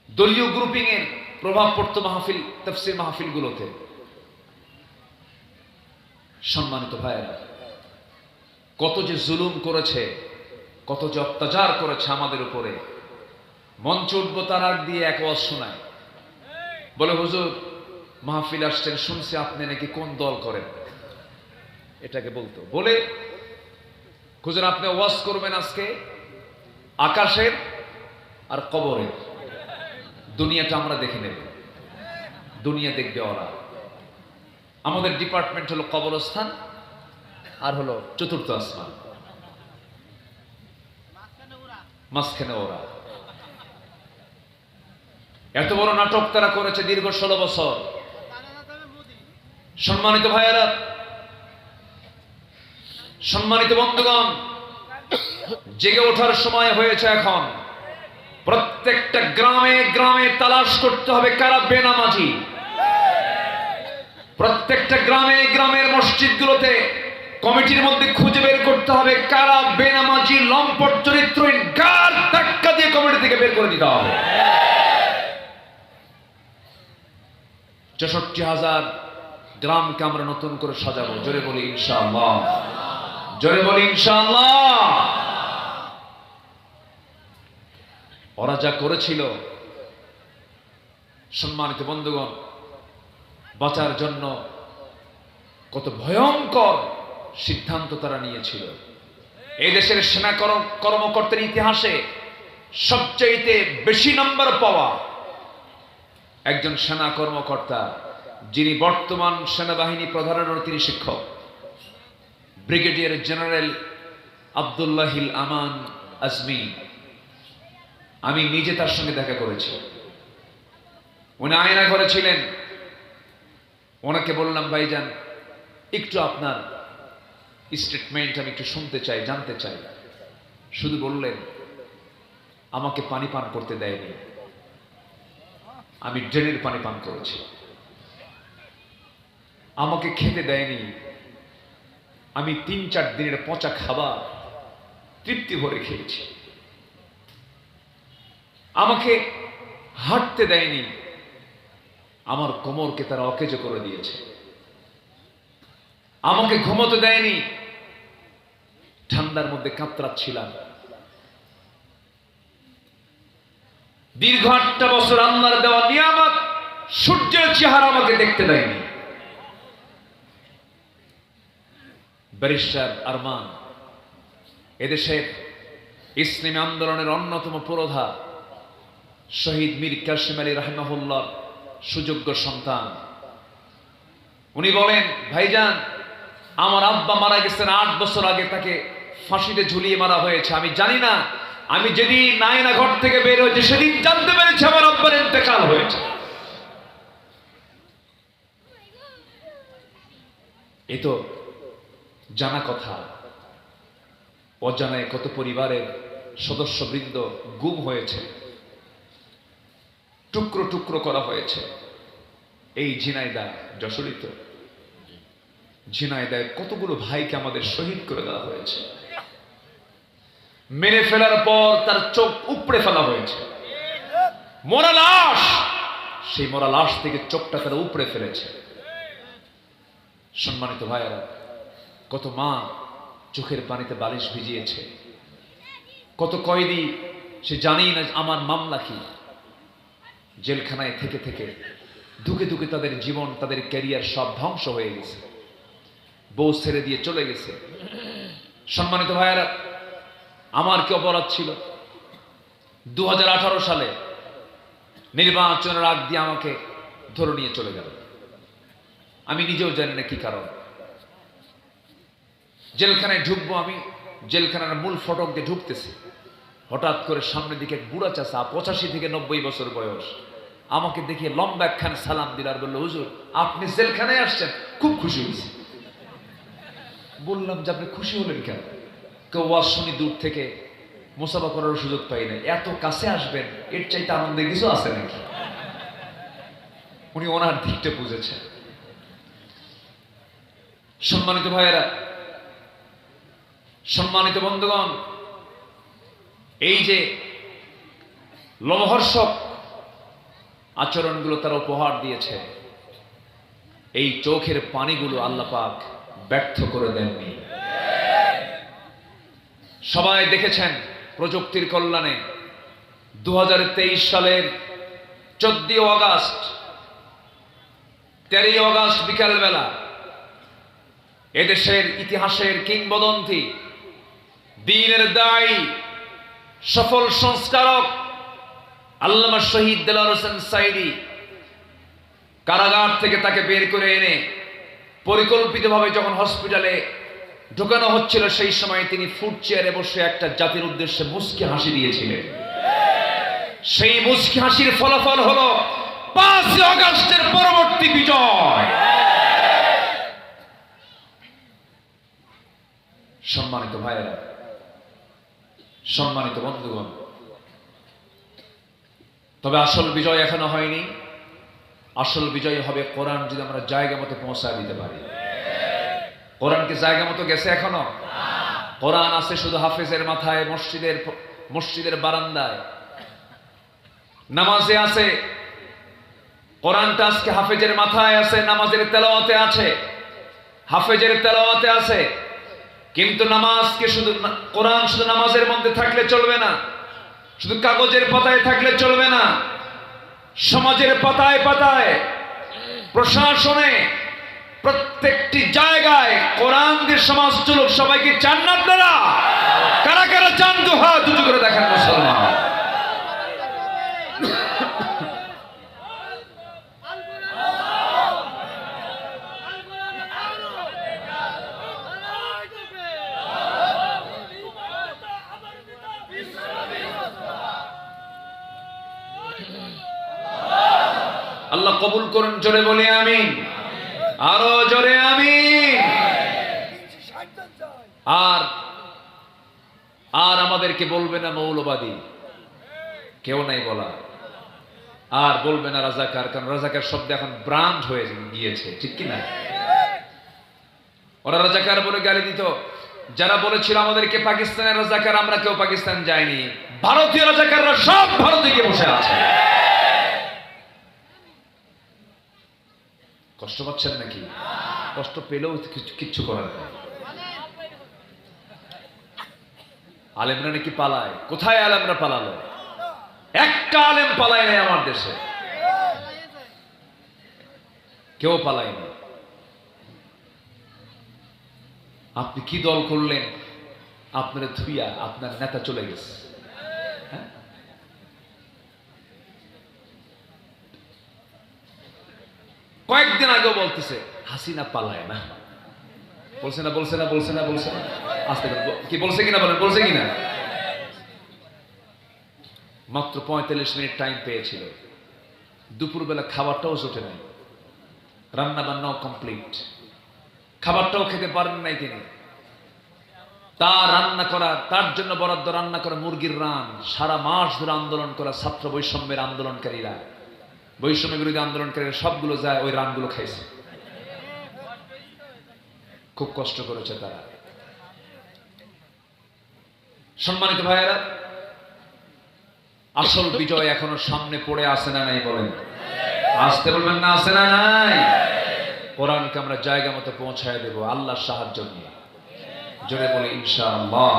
দলীয় গ্রুপিং এর প্রভাব পড়তো মাহফিল, তাফসীর মাহফিল গুলোতে। সম্মানিত ভাইরা, কত যে জুলুম করেছে, কত যে অত্যাচার করেছে আমাদের উপরে। মঞ্চ উঠবো তার আগ দিয়ে এক ওয়াজ শোনায়, বলে হুজুর মাহফিল আসছেন, শুনছি আপনি নাকি কোন দল করেন। এটাকে বলতো, বলে খুঁজেন, আপনি ওয়াজ করবেন আজকে আকাশের আর কবরের। দুনিয়াটা আমরা দেখে নেব, দুনিয়া দেখবে ওরা। আমাদের ডিপার্টমেন্ট হলো কবরস্থান আর হলো চতুর্থ আসমান, মাঝখানে ওরা। এত বড় নাটক তারা করেছে দীর্ঘ 16 বছর। সম্মানিত ভাইয়েরা, সম্মানিত বন্ধুগণ, জেগে ওঠার সময় হয়েছে এখন। প্রত্যেকটা গ্রামে গ্রামে তালাশ করতে হবে কারা বেনামাজি। প্রত্যেকটা গ্রামে গ্রামের মসজিদগুলোতে কমিটির মধ্যে খুঁজে বের করতে হবে কারা বেনামাজি, লম্পট চরিত্রহীন, গার ধাক্কা দিয়ে কমিটি থেকে বের করে দিতে হবে। ৬৪,০০০ গ্রামকে আমরা নতুন করে সাজাবো। জোরে বলি ইনশাআল্লাহ, জোরে বলি ইনশাআল্লাহ। ওরা যা করেছিল, সম্মানিত বন্ধুগণ, বাঁচার জন্য কত ভয়ঙ্কর সিদ্ধান্ত তারা নিয়েছিল। এই দেশের সেনা কর্মকর্তার ইতিহাসে সবচেয়ে বেশি নম্বর পাওয়া একজন সেনা কর্মকর্তা, যিনি বর্তমান সেনাবাহিনী প্রধানেরও তিনি শিক্ষক, ব্রিগেডিয়ার জেনারেল আব্দুল্লাহিল আমান আজমি। আমি নিজে তার সঙ্গে দেখা করেছি। উনি আয়না ঘরে ছিলেন। ওনাকে বললাম, ভাইজান একটু আপনার স্টেটমেন্ট আমি একটু শুনতে চাই, জানতে চাই। শুধু বললেন, আমাকে পানি পান করতে দেয়নি, আমি ড্রেনের পানি পান করেছি। আমাকে খেতে দেয়নি, আমি ৩-৪ দিনের পচা খাবার তৃপ্তি ভরে খেয়েছি। আমাকে হাঁটতে দেয়নি, আমার কোমরকে তারা অকেজো করে দিয়েছে। আমাকে ঘুমোতে দেয়নি, ঠান্ডার মধ্যে কাতরাচ্ছিলাম। দীর্ঘ ৮টা বছর আল্লাহর দেওয়া নিয়ামত সূর্যের চেহারা আমাকে দেখতে দেয়নি। ব্যারিস্টার আরমান এদেশের ইসলামী আন্দোলনের অন্যতম পুরোধা শহীদ মীর কাসেম আলী রাহিমাহুল্লাহ সুযোগ্য সন্তান। উনি বলেন, ভাইজান আমার আব্বা মারা গেছেন ৮ বছর আগে, তাকে ফাঁসিতে ঝুলিয়ে মারা হয়েছে। আমি জানি না, আমি যেদিন নায়না ঘর থেকে বের হয়েছে সেদিন জানতে পেরেছি আমার আব্বার ইন্তেকাল হয়েছে। এ তো জানা কথা। অজানায় কত পরিবারের সদস্যবৃন্দ গুম হয়েছে, টুকরো টুকরো করা হয়েছে। এই ঝিনাইদহ, যশোরিত ঝিনাইদহে কতগুলো ভাইকে আমাদের শহীদ করে দেওয়া হয়েছে। মেরে ফেলার পর তার চোখ উপড়ে ফেলা হয়েছে, মরা লাশ, সেই মরা লাশ থেকে চোখটা তারা উপড়ে ফেলেছে। সম্মানিত ভাইয়েরা, কত মা চোখের পানিতে বালিশ ভিজিয়েছে, কত কয়েদি সে জানেই না আমার মামলা কি। জেলখানায় থেকে থেকে দুকে দুকে তাদের জীবন, তাদের ক্যারিয়ার সব ধ্বংস হয়ে গেছে, বউ ছেড়ে দিয়ে চলে গেছে। সম্মানিত ভাইয়েরা, আমার কি অপরাধ ছিল? 2018 সালে নির্বাচনের আগ দিয়ে আমাকে ধরে নিয়ে চলে গেল। আমি নিজেও জানি না কি কারণ। জেলখানায় ঢুকবো, আমি জেলখানার মূল ফটক দিয়ে ঢুকতেছি, হঠাৎ করে সামনের দিকে এক বুড়া চাচা, 85 থেকে 90 বছর বয়স, আমাকে দেখে লম্বা একখান সালাম দিল আর বললো, হুজুর আপনি জেলখানায় আসছেন, খুব খুশি হয়েছি। বললাম যে আপনি খুশি হলেন কেন? কেউ ওয়াজ শুনি দূর থেকে, মুসাফা করার সুযোগ পাই না, এত কাছে আসবেন, এর চাইতে আনন্দের কিছু আছে নাকি? উনি ওনার দিকটা বুঝেছেন। সম্মানিত ভাইয়েরা, সম্মানিত বন্ধুগণ, এই যে লোমহর্ষক আচরণগুলো তারা উপহার দিয়েছে, এই চোখের পানিগুলো আল্লাহ পাক ব্যর্থ করে দেননি। সবাই দেখেছেন প্রযুক্তির কল্যাণে 2023 সালের 14 আগস্ট, 13 আগস্ট বিকালবেলা এদেশের ইতিহাসের কিংবদন্তি দ্বীনের দায়ী, সফল সংস্কারক আল্লামা শহীদ দেলোয়ার হোসেন সাঈদী কারাগার থেকে তাকে বের করে এনে পরিকল্পিতভাবে যখন হসপিটালে ঢোকানো হচ্ছিল, সেই সময় তিনি ফুট চেয়ারে বসে একটা জাতির উদ্দেশ্যে মুচকি হাসি দিয়েছিলেন। সেই মুচকি হাসির ফলাফল হলো 5 আগস্টের পরবর্তী বিজয়। সম্মানিত ভাইয়েরা, সম্মানিত বন্ধুগণ, তবে আসল বিজয় এখনো হয়নি। আসল বিজয় হবে কোরআন যদি আমরা জায়গা মতো পৌঁছায় দিতে পারি। কোরআন কি জায়গা মতো গেছে এখনো? কোরআন আছে শুধু হাফেজের মাথায়, মসজিদের বারান্দায়, নামাজে আছে। কোরআনটা আজকে হাফেজের মাথায় আছে, নামাজের তেলাওয়াতে আছে, হাফেজের তেলাওয়াতে আছে। কিন্তু নামাজকে শুধু, কোরআন শুধু নামাজের মধ্যে থাকলে চলবে না, শুধু কাগজের পাতায় থাকলে চলবে না। সমাজের পাতায় পাতায়, প্রশাসনে, প্রত্যেকটি জায়গায় কোরআন দিয়ে সমাজ চলুক। সবাইকে চান না আপনারা? কারা কারা চান? হাত উঁচু করে দেখেন মুসলমান। আল্লাহ কবুল করুন। জোরে বলি আমিন, আরো জোরে আমিন। আর আর আমাদেরকে বলবে না মৌলবাদী, কেউ নাই বলা। আর বলবে না রাজাকার, কারণ রাজাকার শব্দ এখন ব্র্যান্ড হয়ে গিয়েছে, ঠিক কি না? ওরা রাজাকার বলে গালি দিত। যারা বলেছিল আমাদেরকে পাকিস্তানের রাজাকার, আমরা কেউ পাকিস্তান যাইনি। ভারতীয় রাজাকাররা সব ভারতে গিয়ে বসে আছে। কষ্ট পাচ্ছেন নাকি? কষ্ট পেলেও কিচ্ছু করার নেই। আলেমরা নাকি পালায়। কোথায় আলেমরা পালালো? একটা আলেম পালায় নাই আমার দেশে, কেউ পালায়নি। আপনি কি দল করলেন? আপনার ধুইয়া আপনার নেতা চলে গেছে। কয়েকদিন আগেও বলতেছে হাসিনা পালায় না। বলছে না, বলছে না, বলছে না, বলছে না। আস্তে কি বলছে কিনা বলেন, বলছে কিনা? মাত্র 45 মিনিট টাইম পেয়েছিল। দুপুরবেলা খাবারটাও জোটে নাই, রান্না বান্নাও কমপ্লিট, খাবারটাও খেতে পারেন নাই তিনি। তার রান্না করা, তার জন্য বরাদ্দ রান্না করা মুরগির রান, সারা মাস ধরে আন্দোলন করা ছাত্র বৈষম্যের আন্দোলনকারীরা, বৈষম্য বিরোধী আন্দোলনকারীরা সবগুলো যায় ওই রানগুলো খাইছে। খুব কষ্ট করেছে তারা। সম্মানিত ভাইয়েরা, আসল বিজয় এখনো সামনে পড়ে আছে না নাই বলেন? আসতে বলবেন না, আছে না নাই? কোরআনকে আমরা জায়গা মতো পৌঁছায় দেব আল্লাহর সাহায্য নিয়ে। জোরে বলে ইনশাআল্লাহ।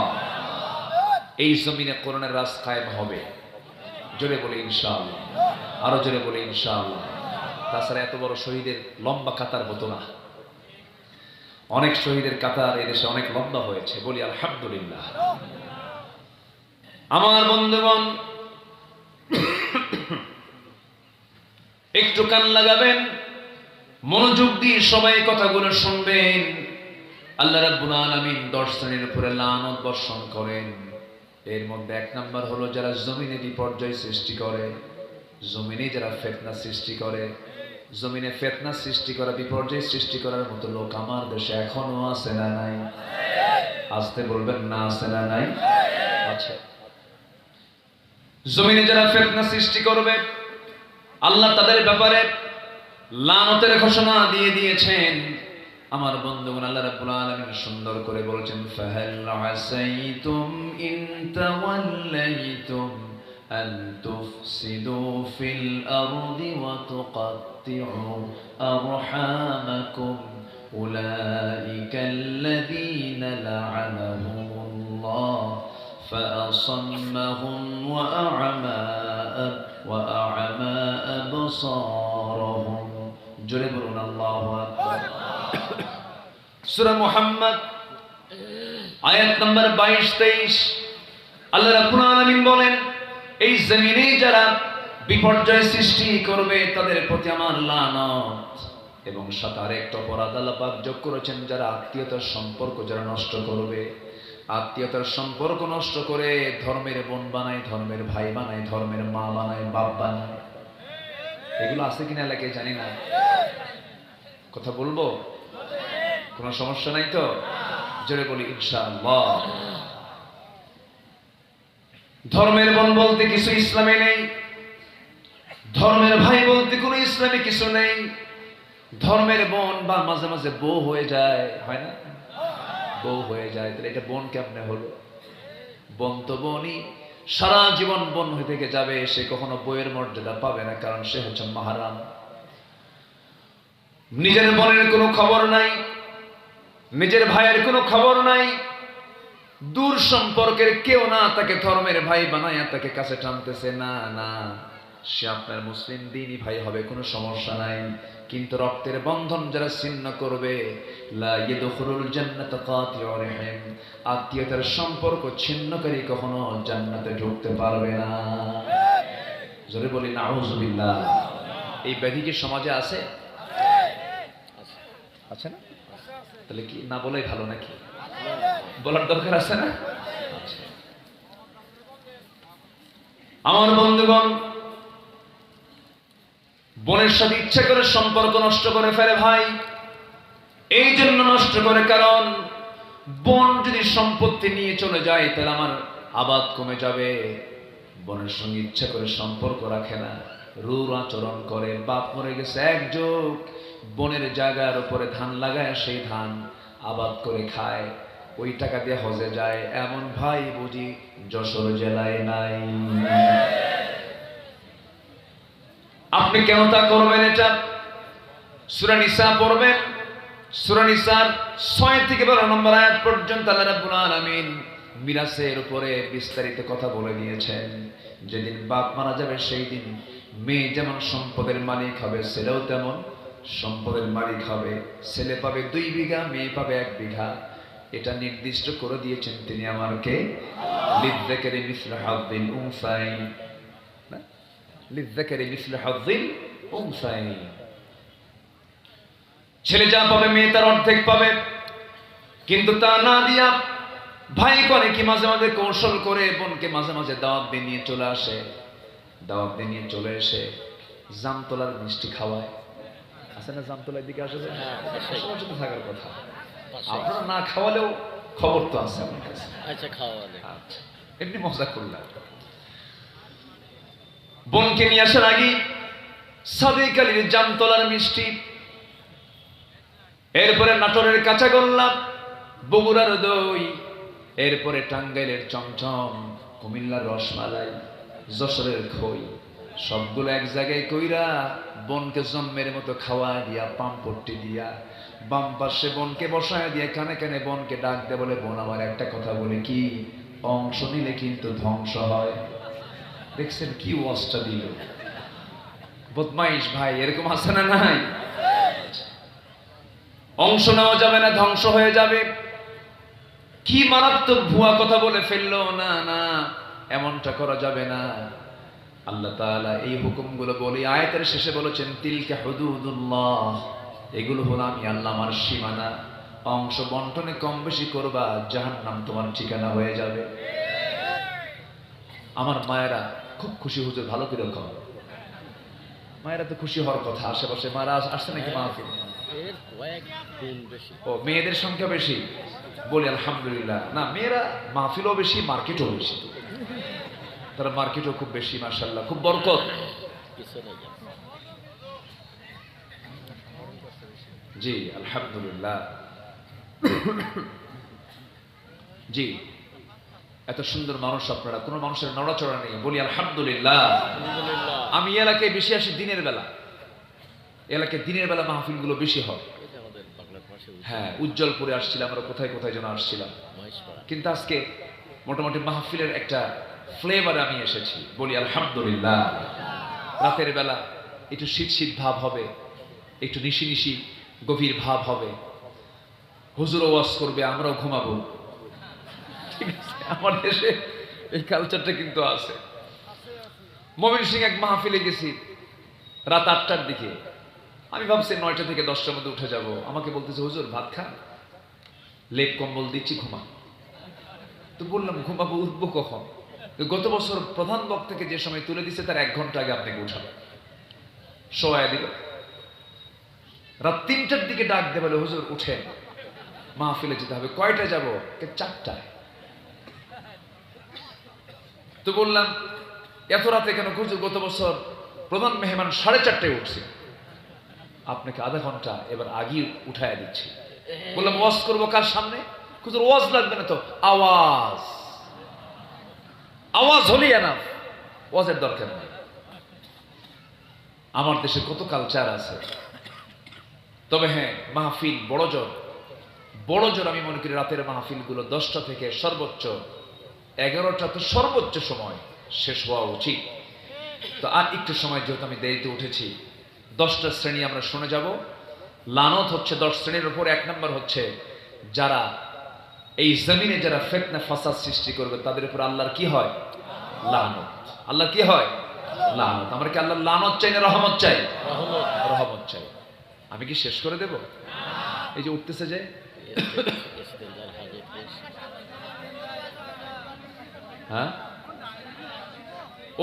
এই জমিনে কোরআনের রাজ কায়েম হবে। জোরে বলে ইনশাআল্লাহ, আরো জোরে বলে ইনশাআল্লাহ। তাছাড়া এত বড় শহীদের লম্বা কাতার হতো না। অনেক শহীদের কাতার এদেশে অনেক লম্বা হয়েছে, বলি আলহামদুলিল্লাহ। আমার বন্ধুগণ, একটু কান লাগাবেন, মনোযোগ দিয়ে সবাই কথাগুলো শুনবেন। আল্লাহ রাব্বুল আলামিন 10 শ্রেণীর উপরে লানত বর্ষণ করেন। এর মধ্যে 1 নাম্বার হলো যারা জমিনে বিপর্যয় সৃষ্টি করে, জমিনে যারা ফিতনা সৃষ্টি করে। জমিনে ফিতনা সৃষ্টি করা, বিপর্যয় সৃষ্টি করার মতো লোক আমার দেশে এখনো আছে না নাই? আসতে বলবেন না, আছে না নাই? আচ্ছা, জমিনে যারা ফিতনা সৃষ্টি করবে আল্লাহ তাদের ব্যাপারে লানতের ঘোষণা দিয়ে দিয়েছেন। আমার বন্ধুগণ, আল্লাহ রাব্বুল আলামিন সুন্দর করে বলেছেন, ফাহাল আসাইতুম ইন তাওয়াল্লাইতুম আন তুফসিদু ফিল আরদি ওয়া তুকাত্তিউ আরহামাকুম উলাইকাল্লাযীনা লা'আনাহুমুল্লাহ فأصمهم وأعمى أبصارهم জোরে বলুন আল্লাহু আকবার। সূরা মুহাম্মদ আয়াত নম্বর 22-23 আল্লাহ রাব্বুল আলামিন বলেন, এই জমিনে যারা বিপর্যয় সৃষ্টি করবে তাদের প্রতি আমার লানত। এবং সাথে আরেকটা অপরাধ আল্লাহ পাক যোগ করেছেন, যারা আত্মীয়তার সম্পর্ক যারা নষ্ট করবে, আত্মীয়তার সম্পর্ক নষ্ট করে ধর্মের বোন বানায়, ধর্মের ভাই বানায়, ধর্মের মা বানায়, বাপ বানায়। এগুলো আছে কিনা এলাকায় জানি না, কথা বলবো, কোনো সমস্যা নাই তো? জোরে বলি ইনশাআল্লাহ। ধর্মের বোন বলতে কিছু ইসলামে নেই, ধর্মের ভাই বলতে কোনো ইসলামে কিছু নেই। ধর্মের বোন বা মাঝে মাঝে বউ হয়ে যায়, হয় না? বউ হয়ে যায়, তাহলে এটা বোন কেমনে হলো? বোন তো বোনই, সারা জীবন বোন হয়ে থেকে যাবে, সে কখনো বইয়ের মর্যাদা পাবে না, কারণ সে হচ্ছে মাহরাম। নিজের বোনের কোনো খবর নাই, নিজের ভাইয়ের কোনো খবর নাই, দূর সম্পর্কের কেউ না তাকে ধর্মের ভাই বানায়া তাকে কাছে টানতেছে, না না, সে আপনার মুসলিম দ্বীনি ভাই হবে, কোনো সমস্যা নাই। কিন্তু রক্তের বন্ধন যারা ছিন্ন করবে, লা ইয়াদখুলুল জান্নাতা কাতিউর রহিম, আত্মীয়তার সম্পর্ক ছিন্নকারী কখনো জান্নাতে ঢুকতে পারবে না। জোরে বলি নাউযুবিল্লাহ। এই ব্যাধি কি সমাজে আছে? আছে না? তাহলে কি না বলেই ভালো নাকি? বলার দরকার আছে না? আমার বন্ধুগণ, বোনের সাথে ইচ্ছা করে সম্পর্ক নষ্ট করে ফেলে ভাই। এই জন্য নষ্ট করে, কারণ বোন যদি সম্পত্তি নিয়ে চলে যায় তাহলে আমার আবাদ কমে যাবে। বোনের সঙ্গে ইচ্ছা করে সম্পর্ক রাখে না, রূঢ় আচরণ করে। বাপ মরে গেছে এক যুগ, বোনের জায়গার উপরে ধান লাগায়, সেই ধান আবাদ করে খায়, ওই টাকা দিয়ে হজে যায়। এমন ভাই বুঝি যশোর জেলায় নাই? আপনি কেন তা করবেন? এটা সূরা নিসা পড়বেন, সূরা নিসার 6 থেকে 12 নম্বর আয়াত পর্যন্ত আল্লাহ রাব্বুল আলামিন মিরাসের উপরে বিস্তারিত কথা বলে দিয়েছেন। যেদিন বাপ মারা যাবে সেই দিন মেয়ে যেমন সম্পদের মালিক হবে, ছেলেও তেমন সম্পদের মালিক হবে। ছেলে পাবে 2 বিঘা, মেয়ে পাবে 1 বিঘা। এটা নির্দিষ্ট করে দিয়েছেন তিনি আমাকে, লিযযাকারি মিসলু হাযযিল উনসায়াইন, লিযযাকারি মিসলু হাযযিল উনসায়াইন। ছেলে যা পাবে মেয়ে তার অর্ধেক পাবে। কিন্তু তা না দিয়া ভাই করে কি মাঝে মাঝে কৌশল করে বোনকে মাঝে মাঝে দাওয়াত দিয়ে নিয়ে চলে আসে, দাওয়াত দিয়ে নিয়ে চলে এসে জামতলার মিষ্টি খাওয়ায়। আছে না জামতলার দিকে? আসলে সচেতন থাকার কথা, আপনারা না খাওয়ালেও খবর তো আছে আমার কাছে। আচ্ছা খাওয়ালে, আচ্ছা এমনি মজা করলাম। বোনকে নিয়ে আসার আগে সাদেক আলীর জামতলার মিষ্টি, এরপরে নাটোরের কাঁচাগোল্লা, বগুড়ার দই, এরপরে টাঙ্গাইলের চমচম, কুমিল্লার রসমালাই, যশোরের খই, সবগুলো এক জায়গায় কইরা বোনকে জন্মের মতো খাওয়া দিয়া, পাম্পট্টি দিয়া, বাম পাশে বোনকে বসায় দিয়া কানে কানে বোনকে ডাক দে, বলে বোন আমার একটা কথা বলে, কি? অংশ নিলে কিন্তু ধ্বংস হয়। দেখছেন কি ওয়াজটা দিল? বদমাইশ ভাই, এরকম আছে না নাই? অংশ নেওয়া যাবে না, ধ্বংস হয়ে যাবে। কি মারাত্মক ভুয়া কথা বলে ফেললো! না না, এমনটা করা যাবে না। আল্লাহ তাআলা এই হুকুমগুলো বলে আয়াতের শেষে বলেছেন, তিলকা হুদুদুল্লাহ, এগুলো হলো আমি আল্লাহ আমার সীমানা। অংশ বন্টনে কম বেশি করবা, জাহান্নাম তোমার ঠিকানা হয়ে যাবে। আমার মায়েরা খুব খুশি, হুজুর ভালো করে কম। মায়েরা তো খুশি হওয়ার কথা, আশেপাশে মারা আসছে নাকি মাহফিল? ও মেয়েদের সংখ্যা বেশি, বলি আলহামদুলিল্লাহ। না, মেয়েরা মাহফিলও বেশি, মার্কেটও বেশি। তারা মার্কেটও খুব বেশি, মাশাআল্লাহ, খুব বরকত। জি আলহামদুলিল্লাহ। জি, এত সুন্দর মানুষ আপনারা, কোনো মানুষের নড়াচড়া নেই, বলি আলহামদুলিল্লাহ। আমি এলাকায় বেশি আসি দিনের বেলা, এলাকায় দিনের বেলা মাহফিলগুলো বেশি হয়। হ্যাঁ, উজ্জ্বলপুরে আসছিলাম, আমরা কোথায় কোথায় যেন আসছিলাম, কিন্তু আজকে মোটামুটি মাহফিলের একটা ফ্লেভার আমি এসেছি, বলি আলহামদুলিল্লাহ। রাতের বেলা একটু শীত শীত ভাব হবে, একটু নিশি নিশি গভীর ভাব হবে। হুজুর ওয়াজ করবে, আমরাও ঘুমাবো, ঠিক আছে, আমার দেশে এই কালচারটা কিন্তু আছে। ময়মনসিং এক মাহফিলে গেছি রাত 8টার দিকে। আমি ভাবছি 9টা থেকে 10টার মধ্যে উঠে যাব। আমাকে বলতেছে, হুজুর ভাত খান, লেপ কম্বল দিচ্ছি, ঘুমা। তো বললাম, ঘুমাবো, উঠবো কখন? গত বছর প্রধান বক্তাকে যে সময় তুলে দিচ্ছে তার 1 ঘন্টা আগে আপনাকে উঠাবো। শোয়া দিল। রাত 3টার দিকে ডাক দিয়ে বলে, হুজুর উঠেন, মাহফিলে যেতে হবে। কয়টায় যাব? 4টায়। তো বললাম, এত রাতে কেন? হুজুর গত বছর প্রধান মেহমান 4:30টায় উঠছে, আপনাকে আধা ঘন্টা এবার আগেই উঠায় দিচ্ছি। বললাম, ওয়াজ করবো কার সামনে? হুজুর ওয়াজ লাগবে না তো, আওয়াজ আওয়াজ হলেই এনাফ, ওয়াজের দরকার নেই। আমার দেশে কত কালচার আছে। তবে হ্যাঁ, মাহফিল বড় জোর আমি মনে করি রাতের মাহফিলগুলো 10টা থেকে সর্বোচ্চ 11টা তো সর্বোচ্চ সময় শেষ হওয়া উচিত। তো আর একটু সময়, যেহেতু আমি দেরিতে উঠেছি, 10টা শ্রেণী আমরা শুনে যাব। লানত হচ্ছে 10 শ্রেণীর উপর। 1 নম্বর হচ্ছে, যারা এই জমিনে যারা ফিতনা ফাসাদ সৃষ্টি করবে তাদের উপর আল্লাহর কি হয়? লানত। আল্লাহ কি হয়? লানত। আমরা কি আল্লাহর লানত চাই না রহমত চাই? রহমত চাই। আমি কি শেষ করে দেব? এই যে উঠতেছে যে, হ্যাঁ,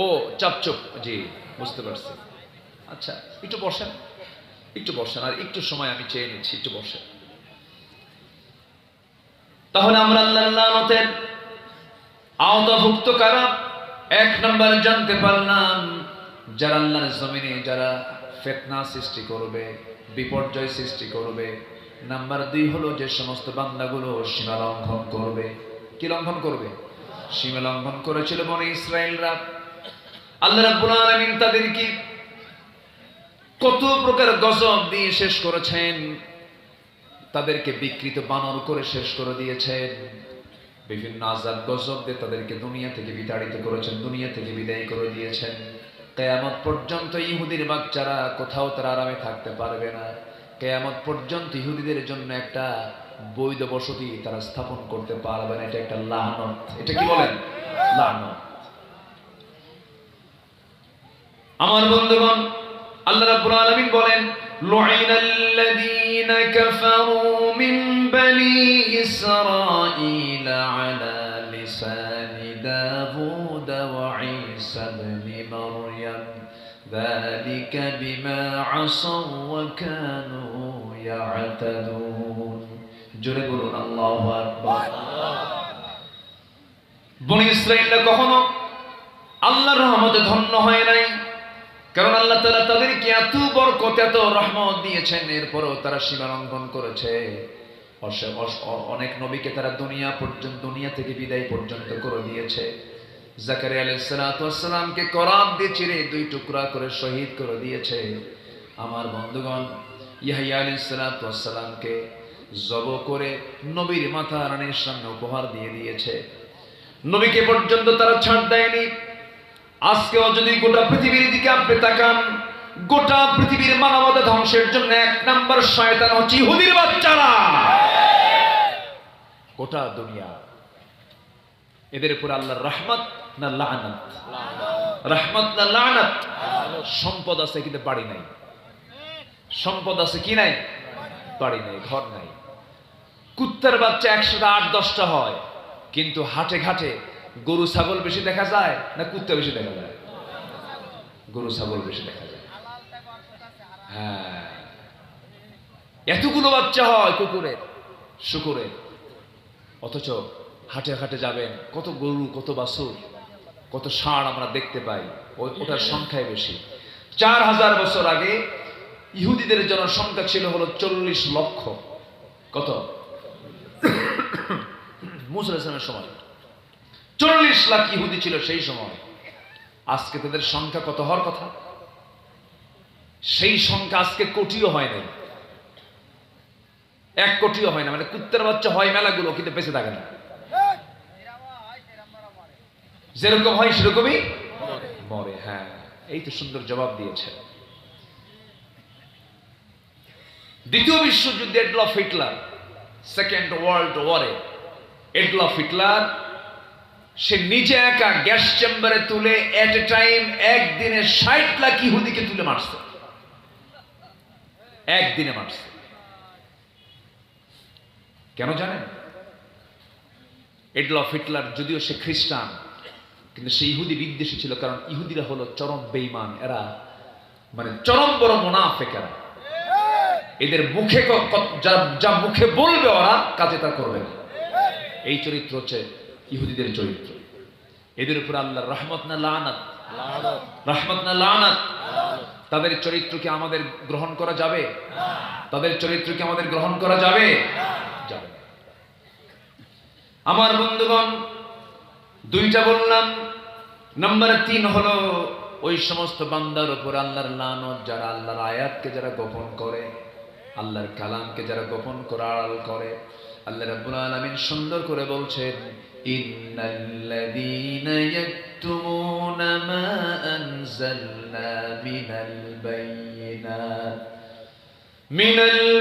ও চাপচুপ, জি বুঝতে পারছি। আচ্ছা, একটু বসেন, আর একটু সময় আমি চেয়ে নিচ্ছি, একটু বসেন। তাহলে আমরা আল্লাহর লানতের আওতাভুক্ত কারা? 1 নম্বর জানতে পারলাম, যারা আল্লাহর জমিনে যারা ফিতনা সৃষ্টি করবে, বিপর্যয় সৃষ্টি করবে। নাম্বার 2 হলো, যে সমস্ত বান্দাগুলো সীমা লঙ্ঘন করবে। কি লঙ্ঘন করবে? সীমা লঙ্ঘন করেছিল বনি ইসরাইলরা। আল্লাহ রাব্বুল আলামিন তাদেরকে কত প্রকার গজব দিয়ে শেষ করেছেন। তাদেরকে বিকৃত বানর করে শেষ করে দিয়েছেন। বিভিন্ন আযাব গজব দিয়ে তাদেরকে দুনিয়া থেকে বিতাড়িত করেছেন, দুনিয়া থেকে বিদায় করে দিয়েছেন। কিয়ামত পর্যন্ত ইহুদির বাচ্চারা কোথাও তারা আরামে থাকতে পারবে না। কিয়ামত পর্যন্ত ইহুদিদের জন্য একটা বৈধ বসতি তারা স্থাপন করতে পারবে না। এটা একটা লানত। এটা কি বলেন? লানত। আমার বন্ধুগণ, আল্লাহ রাব্বুল আলামিন বলেন, লুইনাল্লাযীনা কাফারু মিন বানি ইসরাঈল আলা লিসানি দাউদ ওয়া ঈসা ইবনে মারইয়াম যালিকা বিমা আসাউ ওয়া কানু ইয়াতাদুন। জোরে বলুন আল্লাহু আকবার। বনি ইসরাঈলরা কখনো আল্লাহর রহমতে ধন্য হয় নাই, কারণ আল্লাহ তাআলা তাদেরকে এত বরকত, এত রহমত দিয়েছেন, এরপরেও তারা সীমা লঙ্ঘন করেছে। অনেক নবীকে তারা দুনিয়া থেকে বিদায় পর্যন্ত করে দিয়েছে। জাকারিয়া আলাইহিস সালাতু ওয়াস সালামকে করাত দিয়ে চিরে 2 টুকরা করে শহীদ করে দিয়েছে। আমার বন্ধুগণ, ইয়াহইয়া আলাইহিস সালাতু ওয়াস সালামকে জব করে নবীর মাথা রানীর সামনে উপহার দিয়ে দিয়েছে। নবীকে পর্যন্ত তারা ছাড় দেয়নি। আজকেও যদি গোটা পৃথিবীর দিকে আপনি তাকান, গোটা পৃথিবীর মানবতা ধ্বংসের জন্য 1 নাম্বার শয়তান হচ্ছে ইহুদির বাচ্চারা। গোটা দুনিয়া এদের উপর আল্লাহর রহমত না লানত? রহমত না লানত? সম্পদ আছে কিন্তু বাড়ি নাই। সম্পদ আছে কি নাই? বাড়ি নাই, ঘর নাই। কুত্তার বাচ্চা 108-10টা হয়, কিন্তু হাটে ঘাটে গরু ছাগল বেশি দেখা যায় না কুত্তা বেশি দেখা যায়? গরু ছাগল বেশি দেখা যায়। হ্যাঁ, এতগুলো বাচ্চা হয় কুকুরের, শুকুরের, অথচ হাটে হাটে যাবেন, কত গরু, কত বাছুর, কত ষাঁড় আমরা দেখতে পাই, ওটার সংখ্যাই বেশি। 4000 বছর আগে ইহুদিদের জনসংখ্যা ছিল হলো 40 লক্ষ। কত? মুসা আলাইহিস সালামের সময় 40 লাখ ইহুদি ছিল সেই সময়। আজকে তাদের সংখ্যা কত হওয়ার কথা? সেই সংখ্যা আজকে কোটিও হয় নাই, 1 কোটিও হয় না। মানে কুত্তার বাচ্চা হয় মেলাগুলো, কিন্তু বেঁচে থাকে না। যেরকম হয় সেরকমই মরে। হ্যাঁ, এই তো সুন্দর জবাব দিয়েছে। দ্বিতীয় বিশ্বযুদ্ধে এডলফ হিটলার, সেকেন্ড ওয়ার্ল্ড ওয়ারে এডলফ হিটলার সে নিজে একা গ্যাস চেম্বারে তুলে এট এ টাইম একদিনে ৬০ লাখ ইহুদিকে তুলে মারছে, একদিনে মারছে। কেন জানেন? এডলফ হিটলার যদিও সে খ্রিস্টান, কিন্তু সে ইহুদি বিদ্বেষী ছিল, কারণ ইহুদিরা হলো চরম বেঈমান, এরা মানে চরম বড় মুনাফিক। এরা এদের মুখে যা মুখে বলবে ওরা কাজে তা করবে না। এই চরিত্র হচ্ছে ইহুদিদের চরিত্র। এদের উপর আল্লাহর রহমত না লানাত? রহমত না লানাত? তাদের চরিত্র কি আমাদের গ্রহণ করা যাবে? তাদের চরিত্র কি আমাদের গ্রহণ করা যাবে? যাবে। আমার বন্ধুগণ, দুইটা বললাম। নাম্বার 3 হলো ওই সমস্ত বান্দার উপর আল্লাহর লানত যারা আল্লাহর আয়াতকে যারা গোপন করে, আল্লাহর কালামকে যারা গোপন করে আড়াল করে। আল্লাহ রাব্বুল আলামিন সুন্দর করে বলছেন, ইন্নাল্লাযীনা ইয়াকতুমুনা মা আনজালনা মিনাল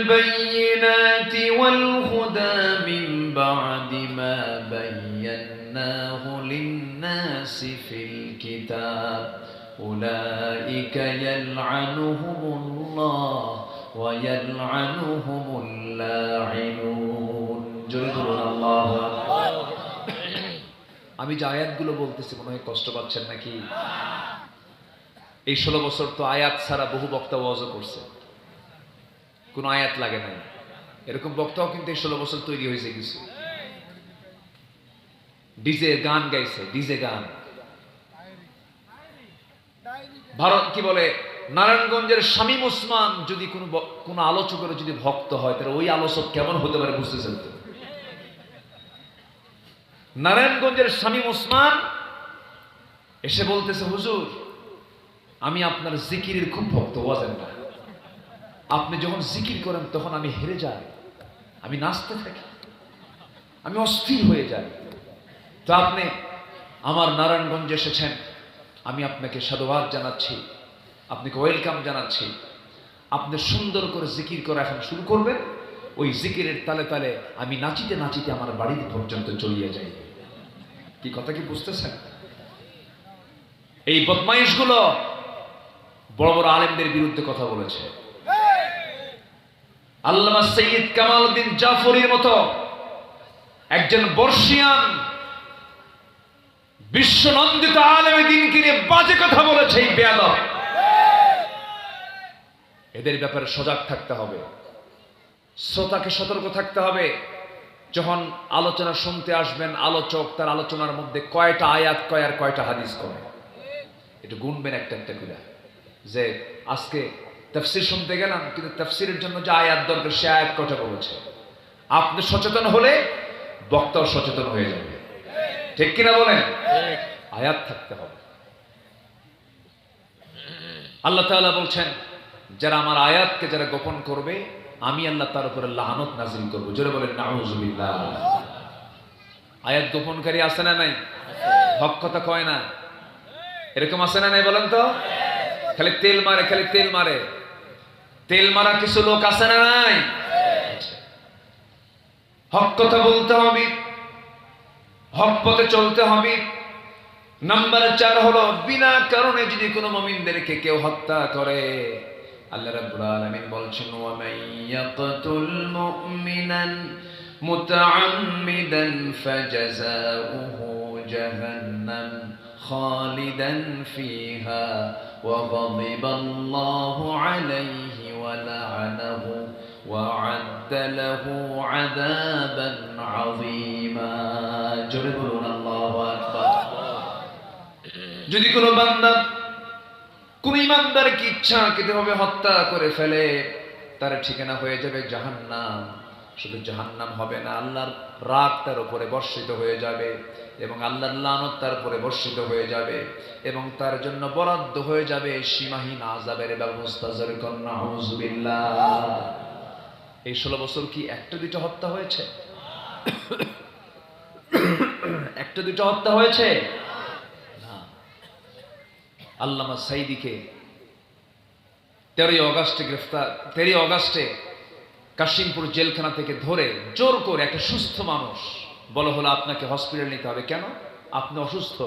বায়্যিনাতি ওয়াল হুদা মিন বা'দি মা বায়্যানাহু লিন-নাসি ফিল কিতাব উলাইকা ইয়ালআনুহুমুল্লাহ ওয়া ইয়ালআনুহুমুল লাঈনুন। জোরে বলুন আল্লাহু আকবার। আমি যে আয়াতগুলো বলতেছি মনে হয় কষ্ট পাচ্ছেন নাকি? এই 16 বছর তো আয়াত ছাড়া বহু বক্তা ওয়াজও করছে, কোনো আয়াত লাগে নাই। এরকম বক্তাও কিন্তু এই 16 বছর তৈরি হয়েছে কিছু। ডিজে গান গাইছে, ডিজে গান। ভারত কি বলে, নারায়ণগঞ্জের শামীম ওসমান যদি কোনো আলোচকের যদি ভক্ত হয়, তাহলে ওই আলোচক কেমন হতে পারে বুঝতেছেন তো? নারায়ণগঞ্জের শামীম ওসমান এসে বলতেছে, হুজুর আমি আপনার জিকিরের খুব ভক্ত, ওয়াজেন না। আপনি যখন জিকির করেন তখন আমি হেরে যাই, আমি নাচতে থাকি, আমি অস্থির হয়ে যাই। তো আপনি আমার নারায়ণগঞ্জে এসেছেন, আমি আপনাকে সাধুবাদ জানাচ্ছি, আপনাকে ওয়েলকাম জানাচ্ছি। আপনি সুন্দর করে জিকির করা এখন শুরু করবেন, ওই জিকিরের তালে তালে আমি নাচিতে নাচিতে আমার বাড়ি পর্যন্ত চলিয়ে যাই। কি কথা কি বুঝতেছেন? এই বদমাইশগুলো বড় বড় আলেমদের বিরুদ্ধে কথা বলেছে। আল্লামা সৈয়দ কামালউদ্দিন জাফরির মতো একজন বর্ষিয়ান বিশ্বনন্দিত আলেমে দ্বীনকে নিয়ে বাজে কথা বলেছে এই বেয়াদব। এদের ব্যাপারে সজাগ থাকতে হবে, শ্রোতাকে সতর্ক থাকতে হবে। যখন আলোচনা শুনতে আসবেন, আলোচক তার আলোচনার মধ্যে কয়টা আয়াত কয় আর কয়টা হাদিস কয়, এটা গুনবেন একটা একটা করে। যে আজকে তাফসীর শুনতে গেলাম, কিন্তু তাফসীরের জন্য যে আয়াত দরকার সে আয়াত কয়টা বলেছে। আপনি সচেতন হলে বক্তাও সচেতন হয়ে যাবে, ঠিক কিনা বলেন? আয়াত থাকতে হবে। আল্লাহ তাআলা বলছেন, যারা আমার আয়াতকে যারা গোপন করবে আমি আল্লাহ তার উপরে লানত নাজিল করবো। জোরে বলেন নাউযুবিল্লাহ। আয়াত গোপনকারী আছে না নাই? হক কথা কয় না, এরকম আছে না নাই বলেন তো? খালি তেল মারে, খালি তেল মারে। তেল মারা কিছু লোক আছে না নাই? হক কথা বলতে হবে, হক পথে চলতে হবে। নাম্বার 4 হলো, বিনা কারণে যদি কোনো মুমিনদেরকে কেউ হত্যা করে, আল্লাহ রাব্বুল আলামিন বলছেন, ওয়া মাইয়াকতুল মুমিনান মুতাআম্মিদান ফাজাযাউহু জাহান্নাম খালিদান ফিহা ওয়া গাদিবাল্লাহু আলাইহি ওয়া লা'নাহু ওয়া আ'আদ্দা লাহু আযাবান আযীমা। জোরে বলুন আল্লাহু আকবার। যদি কোনো বান্দা কোন ইমানদারকে ইচ্ছাকৃতভাবে হত্যা করে ফেলে, তার ঠিকানা হয়ে যাবে জাহান্নাম। শুধু জাহান্নাম হবে না, আল্লাহর রাগ তার উপরে বর্ষিত হয়ে যাবে এবং আল্লাহর লানত তার উপরে বর্ষিত হয়ে যাবে এবং তার জন্য বরাদ্দ হয়ে যাবে সীমাহীন আযাবের ব্যবস্থা। জোরে বলুন নাউযুবিল্লাহ। এই 16 বছর কি একটা দুটো হত্যা হয়েছে? একটা দুটো হত্যা হয়েছে? আল্লামা সাইদিকে 13 অগাস্টে কাশিমপুর জেলখানা থেকে ধরে জোর করে একটা সুস্থ মানুষ বলা হলো আপনাকে হসপিটাল নিতে হবে। কেন? আপনি অসুস্থ,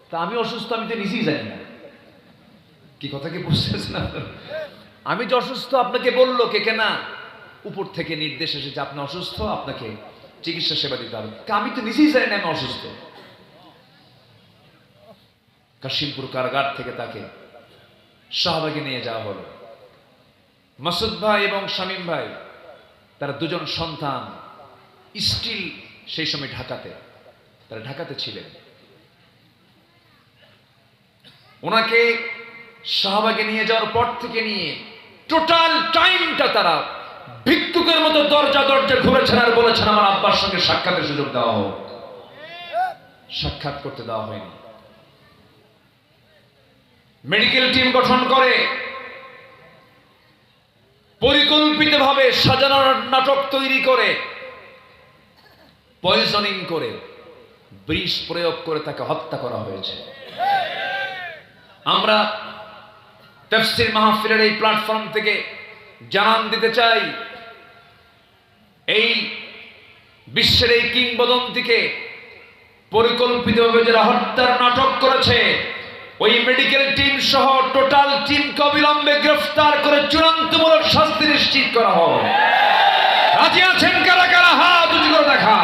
তা আমি অসুস্থ আমি তো নিজেই জানি না। কি কথা কি বুঝতেছেন আপনারা? আমি যে অসুস্থ আপনাকে বললো কে? কেনা উপর থেকে নির্দেশ এসেছে আপনি অসুস্থ, আপনাকে চিকিৎসা সেবা দিতে হবে। আমি তো নিজেই জানি না আমি অসুস্থ। কাশিমপুর কারাগার থেকে তাকে শাহবাগে নিয়ে যাওয়া হলো। মাসুদ ভাই এবং শামীম ভাই, তারা দুজন সন্তান স্টিল সেই সময় ঢাকাতে, তারা ঢাকাতে ছিলেন। ওনাকে শাহবাগে নিয়ে যাওয়ার পর থেকে নিয়ে টোটাল টাইমটা তারা ভিক্ষুকের মতো দরজা দরজা ঘুরেছেন আর বলেছেন আমার আব্বার সঙ্গে সাক্ষাতের সুযোগ দেওয়া হোক। সাক্ষাৎ করতে দেওয়া হয়নি। মেডিকেল টিম গঠন করে পরিকল্পিতভাবে সাজানো নাটক তৈরি করে পয়জনিং করে বিষ প্রয়োগ করে তাকে হত্যা করা হয়েছে। আমরা তাফসীর মাহফিলের এই প্ল্যাটফর্ম থেকে জানান দিতে চাই, এই বিশ্বের এই কিংবদন্তিকে পরিকল্পিতভাবে যারা হত্যার নাটক করেছে ওই মেডিকেল টিম সহ টোটাল টিমকে অবিলম্বে গ্রেফতার করে চূড়ান্তমূলক শাস্তি নিশ্চিত করা হয়। রাজি আছেন কারা কারা? হাত উঁচু করে দেখা।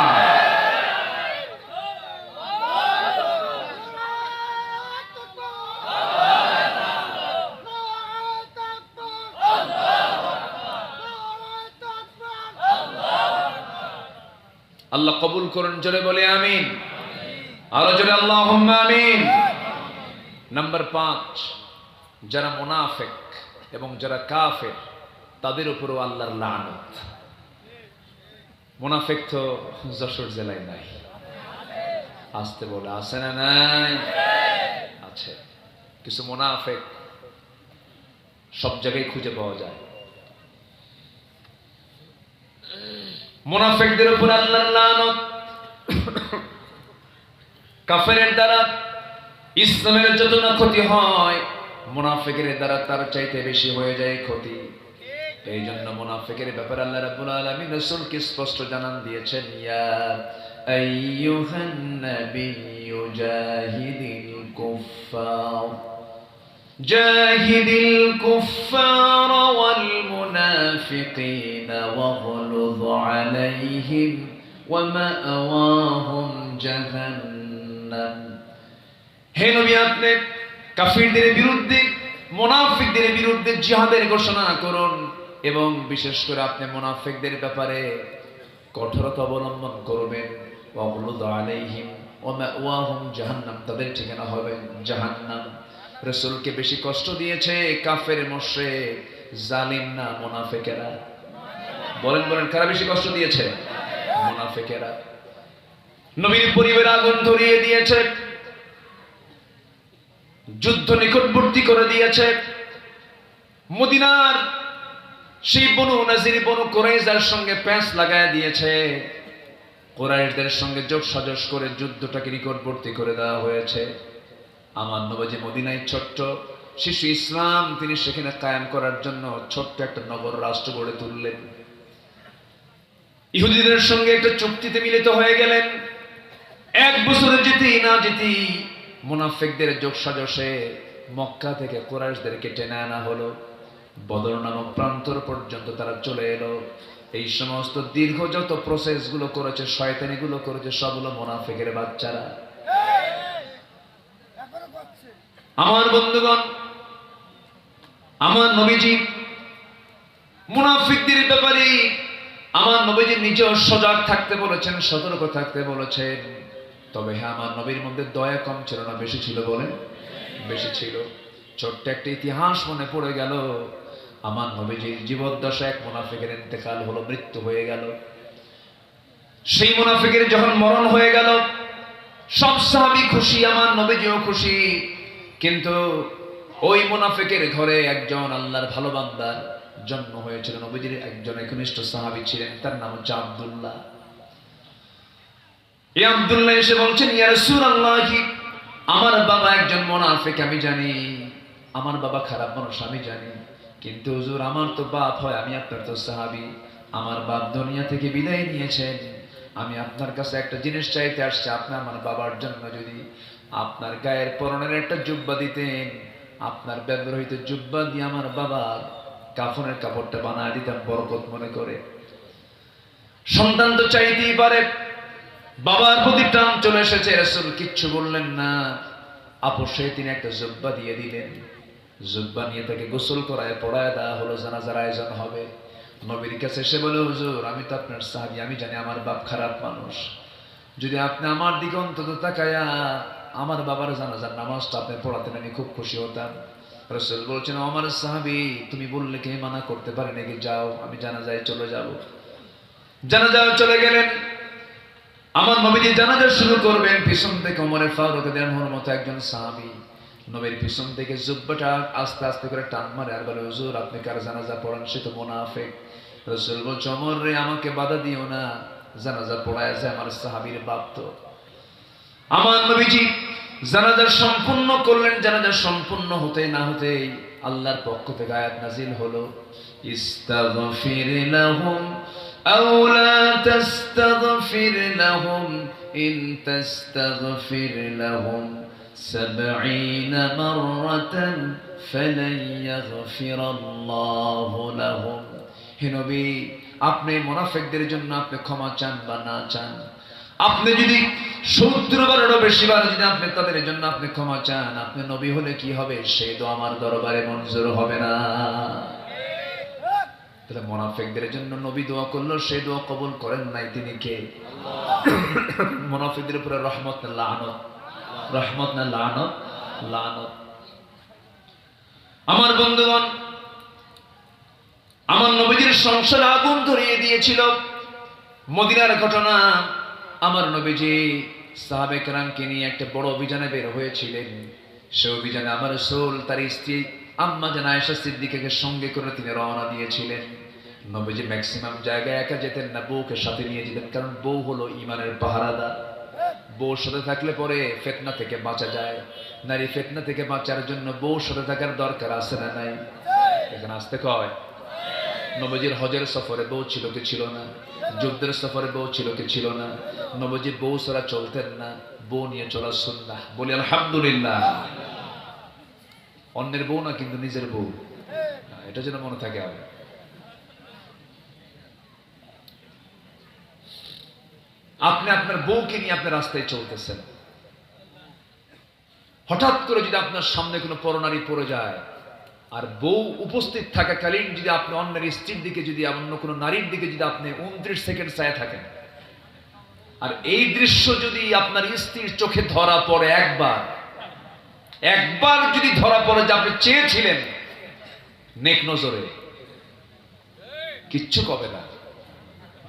আল্লাহ কবুল করুন, জোরে বলে আমিন। আরো জোরে আল্লাহুম্মা আমিন। নাম্বার 5, যারা মুনাফিক এবং যারা কাফের তাদের উপরও আল্লাহর লানত। মুনাফিক তো যশোর জেলায় নাই, আসতে বলে আছে না? নাই, আছে। কিছু মুনাফিক সব জায়গায় খুঁজে পাওয়া যায়। মুনাফিকদের উপর আল্লাহর লানত। কাফেরের দ্বারা ইসলামের যত না ক্ষতি হয়, মুনাফিকের দ্বারা তার চাইতে বেশি হয়ে যায় ক্ষতি। এই জন্য মুনাফিকের ব্যাপারে আল্লাহ রাব্বুল আলামিন রাসূলকে স্পষ্ট জানান দিয়েছেন, ইয়া আইয়ুহান নাবিয়্যু জাহিদিল কুফফার ওয়াল মুনাফিকিনা ওয়াগলুয আলাইহিম ওয়া মাআওয়াহুম জাহান্নাম। হে নবী, আপনি কাফিরদের বিরুদ্ধে মুনাফিকদের বিরুদ্ধে জিহাদের ঘোষণা করুন এবং বিশেষ করে আপনি মুনাফিকদের ব্যাপারে কঠোরতা অবলম্বন করবেন। ওয়াগলুয আলাইহিম ওয়া মাআওয়াহুম জাহান্নাম, তাদের ঠিকানা হবে জাহান্নাম। রাসূলকে বেশি কষ্ট দিয়েছে কাফের মুশরিক, জালিম না মুনাফিকেরা? বলেন বলেন, কারা বেশি কষ্ট দিয়েছে? মুনাফিকেরা। নবীর পরিবার আগুন ধরিয়ে দিয়েছে, যুদ্ধ নিকটবর্তী করে দিয়েছে। মদিনার সেই বনু নাজির বনু কুরাইজার সঙ্গে প্যাঁচ লাগায় দিয়েছে। কুরাইশদের সঙ্গে যোগ সাজস করে যুদ্ধটাকে নিকটবর্তী করে দেওয়া হয়েছে। আমার নবী মদিনায় ছোট্ট শিশু ইসলাম তিনি সেখানে কায়েম করার জন্য ছোট্ট একটা নগর রাষ্ট্র গড়ে তুললেন। ইহুদিদের সঙ্গে একটা চুক্তিতে মিলিত হয়ে গেলেন। 1 বছরে যেতেই না যেতেই মুনাফিকদের যোগসাজশে মক্কা থেকে কুরাইশদেরকে টেনে আনা হলো। বদর নামক প্রান্তর পর্যন্ত তারা চলে এলো। এই সমস্ত দীর্ঘ যত প্রসেস গুলো করেছে, শয়তানি গুলো করেছে, সব হলো মুনাফিকের বাচ্চারা। আমার বন্ধুগণ, আমার নবীজি মুনাফিকদের ব্যাপারে আমার নবীজি নিজেও সজাগ থাকতে বলেছেন, সতর্ক থাকতে বলেছেন। তবে হ্যাঁ, আমার নবীর মধ্যে দয়া কম ছিল না, বেশি ছিল? বলেন, বেশি ছিল। ছোট্ট একটা ইতিহাস মনে পড়ে গেল। আমার নবীজির জীবদ্দশা এক মুনাফিকের ইন্তেকাল হলো, মৃত্যু হয়ে গেল। সেই মুনাফিকের যখন মরণ হয়ে গেল, সব সাহাবী খুশি, আমার নবীজিও খুশি। কিন্তু ওই মুনাফিকের ঘরে একজন আল্লাহর ভালো বান্দার জন্ম হয়েছিল। নবীজির একজন একনিষ্ঠ সাহাবী ছিলেন, তার নাম হচ্ছে আব্দুল্লাহ। এই আব্দুল্লাহ এসে বলছেন, ইয়া রাসূলুল্লাহ, আমার বাবা একজন মুনাফিক, আমি জানি। আমার বাবা খারাপ মানুষ, আমি জানি। কিন্তু হুজুর, আমার তো বাপ হয়, আমি আপনার তো সাহাবী। আমার বাপ দুনিয়া থেকে বিদায় নিয়েছেন, আমি আপনার কাছে একটা জিনিস চাইতে আসছি, আপনি আমার বাবার জন্য যদি আপনার গায়ের পরনের একটা জুব্বা দিতেন, আপনার ব্যবহৃত জুব্বা দিয়ে আমার বাবার কাফনের কাপড়টা বানায় দিতাম বরকত মনে করে। সন্তান তো চাইতেই পারে, বাবার প্রতি টান চলে এসেছে, রাসূল কিচ্ছু বললেন না, আপোষে তিনি একটা জুব্বা দিয়ে দিলেন। জুব্বা নিয়ে তাকে গোসল করায় পড়ায় দেওয়া হলো, জানাজার আয়োজন হবে। নবীর কাছে এসে বলে, হুজুর আমি তো আপনার সাহাবী, আমি জানি আমার বাপ খারাপ মানুষ, যদি আপনি আমার দিকে অন্তত তাকায়া আমার বাবার জানাজার নামাজটা আপনি পড়াতেন আমি খুব খুশি হতাম। রাসূল বলছেন, আমার সাহাবী তুমি বললে কে মানা করতে পারে নাকি, যাও আমি জানাজায় চলে যাব। জানাজায় চলে গেলেন। আমার নবীজি জানাজা শুরু করবেন, পিছন থেকে ওমরে ফারুক রাদিয়াল্লাহু মতো একজন সাহাবী নবীর পিছন থেকে জুব্বাটা আস্তে আস্তে করে টান মারে আর বলে, হুজুর আপনি কার জানাজা পড়ান, সে তো মুনাফিক। রাসূল বলছে, ওমর রে আমাকে বাধা দিও না, জানাজা পড়ায় যে আমার সাহাবীর বাপ তো। আমার নবীজি জানাজা সম্পূর্ণ করলেন। জানাজা সম্পূর্ণ হতে না হতেই আল্লাহর পক্ষ থেকে আয়াত নাজিল হলো, ইস্তাগফির লাহুম আও লা তাস্তাগফির লাহুম ইন তাস্তাগফির লাহুম 70 মাররাতান ফালান ইয়াগফিরাল্লাহু লাহুম। হে নবী, আপনি মুনাফিকদের জন্য আপনি ক্ষমা চান বা না চান, আপনি যদি 70 বারেরও বেশি বার যদি আপনি তাদের জন্য আপনি ক্ষমা চান, আপনি নবী হলে কি হবে, সেই দোয়া আমার দরবারে মঞ্জুর হবে না। তাহলে মুনাফিকদের জন্য নবী দোয়া করলো, সেই দোয়া কবুল করেন নাই তিনি কে? মুনাফিকদের উপরে রহমত না লানত? রহমত না লানত? লানত। আমার বন্ধুগণ, আমার নবীজির সংসারে আগুন ধরিয়ে দিয়েছিল মদিনার ঘটনা। আমার নবীজি সাহাবে কেরামকে নিয়ে একটা বড় অভিযানে বের হয়েছিলেন। সে অভিযানে আমার রাসূল তার স্ত্রী আম্মা জান আয়েশা সিদ্দিকাকে সঙ্গে করে তিনি রওনা দিয়েছিলেন। নবীজি ম্যাক্সিমাম জায়গায় একা যেতেন না, বউকে সাথে নিয়ে যেতেন, কারণ বউ হলো ঈমানের পাহারাদার। বউর সাথে থাকলে পরে ফিতনা থেকে বাঁচা যায়। নারী ফিতনা থেকে বাঁচার জন্য বউর সাথে থাকার দরকার আছে না নাই? এখানে আসতে কয়। নবীজির হজের সফরে বউ ছিল কি ছিল না? যুদ্ধের সফরে বউ ছিল কি ছিল না? নবীজি বউ ছাড়া চলতেন না, বউ নিয়ে চলা সুন্নাহ। বলি আলহামদুলিল্লাহ। অন্যের বউ না, কিন্তু নিজের বউ, এটা যেন মনে থাকে। আমি আপনি আপনার বউকে নিয়ে আপনার রাস্তায় চলতেছেন, হঠাৎ করে যদি আপনার সামনে কোনো পরনারী পড়ে যায়, আর বউ উপস্থিত থাকাকালীন যদি আপনি অন্যের স্ত্রীর দিকে, যদি অন্য কোনো নারীর দিকে যদি আপনি 29 সেকেন্ড চায় থাকেন, আর এই দৃশ্য যদি আপনার স্ত্রীর চোখে ধরা পড়ে, একবার যদি ধরা পড়ে যে আপনি চেয়েছিলেন, নেক নজরে, কিচ্ছু কবে না,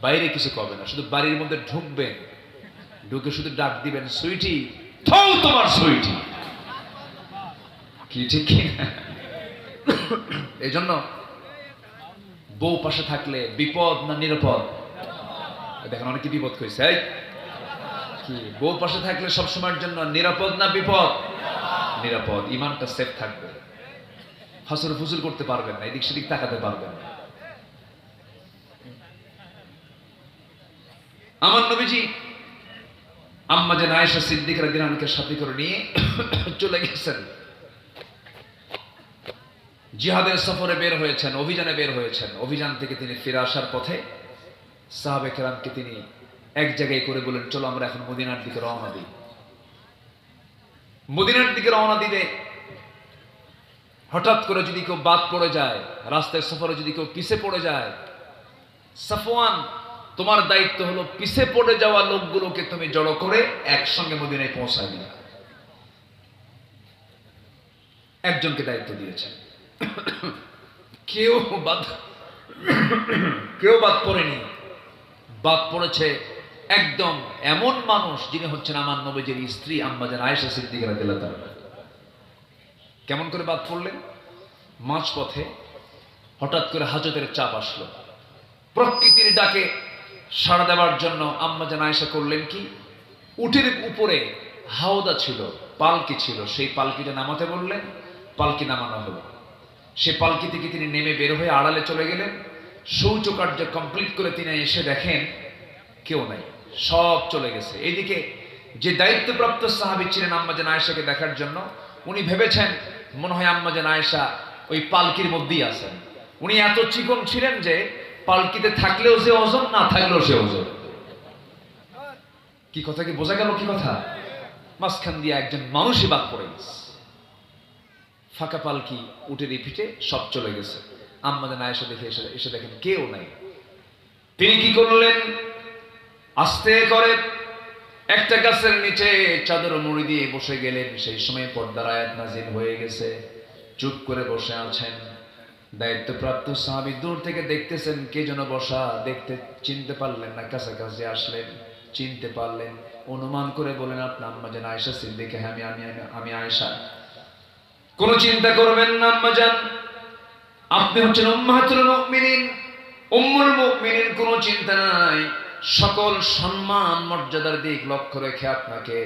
বাইরে কিছু কবে না, শুধু বাড়ির মধ্যে ঢুকবেন, ঢুকে শুধু ডাক দিবেন, সুইটি, থৌ তোমার সুইটি। কি ঠিক কি না? এই জন্য বউ পাশে থাকলে বিপদ না নিরাপদ? দেখেন অনেকে বিপদ কইছে। কি বউ পাশে থাকলে সবসময়ের জন্য নিরাপদ না বিপদ? নিরাপদ। ইমানটা সেফ থাকবে, হাসুর ফুসুর করতে পারবেন না, এদিক সেদিক তাকাতে পারবেন না। আমার নবীজি আম্মা জান আয়েশা সিদ্দিকা রাদিয়াল্লাহু আনহাকে সাথে করে নিয়ে চলে গেছেন। জিহাদের সফরে বের হয়েছেন, অভিযানে বের হয়েছেন। অভিযান থেকে তিনি ফিরে আসার পথে সাহাবে কেরামকে তিনি এক জায়গায় করে বলেন, চলো আমরা এখন মদিনার দিকে রওনা দিই। মদিনার দিকে রওনা দিলে হঠাৎ করে যদি কেউ বাদ পড়ে যায়, রাস্তায় সফরে যদি কেউ পিছে পড়ে যায়, সাফওয়ান তোমার দায়িত্ব হলো পিছে পড়ে যাওয়া লোকগুলোকে তুমি জড়ো করে একসঙ্গে মদিনায় পৌঁছায় দিও। একজনকে দায়িত্ব দিয়েছেন। কেউ বাদ পড়েনি। বাদ পড়েছে একদম এমন মানুষ যিনি হচ্ছেন আমার নবীজির স্ত্রী আম্মা জান আয়েশা সিদ্দিকা রাদিয়াল্লাহু তাআলা। কেমন করে বাদ পড়লেন? মাঝপথে হঠাৎ করে হাজতের চাপ আসলো। প্রকৃতির ডাকে সাড়া দেওয়ার জন্য আম্মা জান আয়েশা করলেন কি, উটের উপরে হাওদা ছিল, পালকি ছিল, সেই পালকিটা নামাতে বললেন। পালকি নামানো হলো। সে পালকি থেকে তিনি নেমে বের হয়ে আড়ালে চলে গেলেন। শৌচকার্য কমপ্লিট করে তিনি এসে দেখেন কেউ নাই, সব চলে গেছে। এইদিকে যে দায়িত্বপ্রাপ্ত সাহাবী ছিলেন আম্মাজান আয়েশাকে দেখার জন্য, উনি ভেবেছেন মনে হয় আম্মাজান আয়েশা ওই পালকির মধ্যেই আছেন। উনি এত চিকন ছিলেন যে পালকিতে থাকলেও যে ওজন, না থাকলেও সে ওজন। কি কথা কি বোঝা গেল? কি কথা? মাঝখান দিয়ে একজন মানুষই বাদ পড়ে গেছে। ফাঁকা পালকি, উটের পিঠে সব চলে গেছে। আম্মাজান আয়েশা দেখে এসে দেখেন কেউ নাই। তিনি কি করলেন? আস্তে করে একটা গাছের নিচে চাদর মুড়ি দিয়ে বসে গেলেন। সেই সময় পর্দার আয়াত নাজিল হয়ে গেছে। চুপ করে বসে আছেন। দায়িত্বপ্রাপ্ত সাহাবী দূর থেকে দেখতেছেন কে যেন বসা। দেখতে চিনতে পারলেন না, কাছাকাছি আসলেন, চিনতে পারলেন, অনুমান করে বলেন, আপনি আম্মাজান আয়েশা সিদ্দিকা? হ্যাঁ, আমি আয়েশা। কোনো চিন্তা করবেন না আম্মাজান, আপনি হচ্ছেন উম্মাহাতুল মুমিনিন, উম্মুল মুমিনিন। কোনো চিন্তা নাই। সকল সম্মান মর্যাদার দিক লক্ষ্য রেখে আপনাকে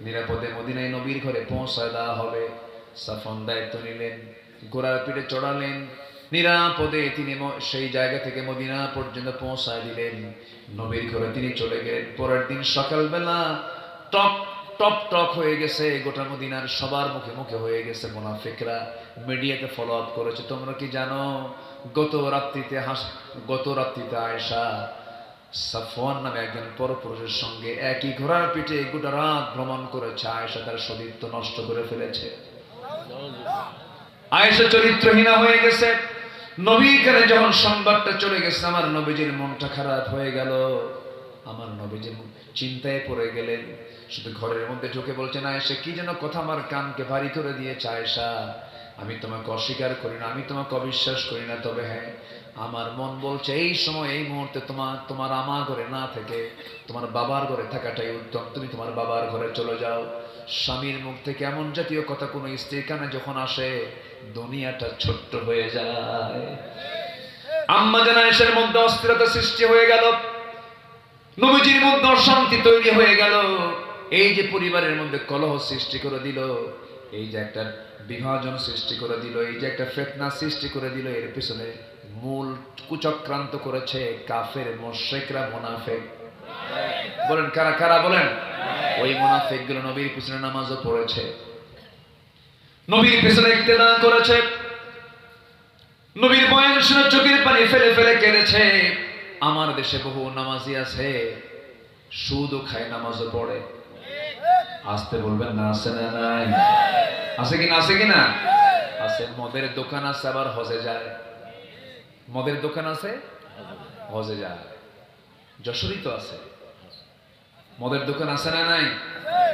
নিরাপদে মদিনায় নবীর ঘরে পৌঁছায় দেওয়া হবে। সাফওয়ান দায়িত্ব নিলেন, ঘোড়ার পিঠে চড়ালেন, নিরাপদে তিনি সেই জায়গা থেকে মদিনা পর্যন্ত পৌঁছায় দিলেন। নবীর ঘরে তিনি চলে গেলেন। পরের দিন সকালবেলা টক টপ টক হয়ে গেছে, গোটা মদিনার সবার মুখে মুখে হয়ে গেছে। মুনাফিকরা মিডিয়াতে ফলো আপ করেছে। তোমরা কি জানো গত রাত্রিতে আয়েশা সাফওয়ান নামে একজন পরপুরুষের সঙ্গে একই ঘোড়ার পিঠে গোটা রাত ভ্রমণ করেছে। আয়েশা তার সতীত্ব নষ্ট করে ফেলেছে। আয়েশা চরিত্রহীনা হয়ে গেছে। নবীর কাছে যখন সংবাদটা চলে গেছে, আমার নবীজির মনটা খারাপ হয়ে গেল। আমার নবীজি চিন্তায় পড়ে গেলেন। শুধু ঘরের মধ্যে ঢুকে বলছেন, আয়েশা কি যেন কথা আমার কানকে ভারী করে দিয়েছে। আয়েশা, আমি তোমাকে অস্বীকার করি না, আমি তোমাকে অবিশ্বাস করি না, তবে হ্যাঁ, আমার মন বলছে এই সময় এই মুহূর্তে তোমার আমার ঘরে না থেকে তোমার বাবার ঘরে থাকাটাই উত্তম। তুমি তোমার বাবার ঘরে চলে যাও। স্বামীর মুখ থেকে এমন জাতীয় কথা কোনো স্ত্রীর কানে যখন আসে, দুনিয়াটা ছোট্ট হয়ে যায়। আম্মাজান আয়েশার মধ্যে অস্থিরতা সৃষ্টি হয়ে গেল। নবীজির মধ্যে অশান্তি তৈরি হয়ে গেল। এই যে পরিবারের মধ্যে কলহ সৃষ্টি করে দিল, এই যে একটা বিভাজন সৃষ্টি করে দিল, এই যে একটা ফিতনা সৃষ্টি করে দিল, এর পিছনে মূল কুচক্রান্ত করেছে কাফের মুশরিকরা, মুনাফিক। বলেন কারা কারা? বলেন। ওই মুনাফিকগুলো নবীর পিছনে নামাজও পড়েছে, নবীর পিছনে ইক্তেদা করেছে, নবীর বয়ান শুনে চোখের পানি ফেলে ফেলে কেঁদেছে। আমার দেশে বহু নামাজি আছে, সুদও খায়, নামাজও পড়ে। আসতে বলবেন না, আছে না নাই? আছে কিনা? আছে কিনা? আছে। মদের দোকান আছে, আবার হজে যায়। মদের দোকান আছে, হজে যায়। যশোরই তো আছে মদের দোকান, আছে না নাই?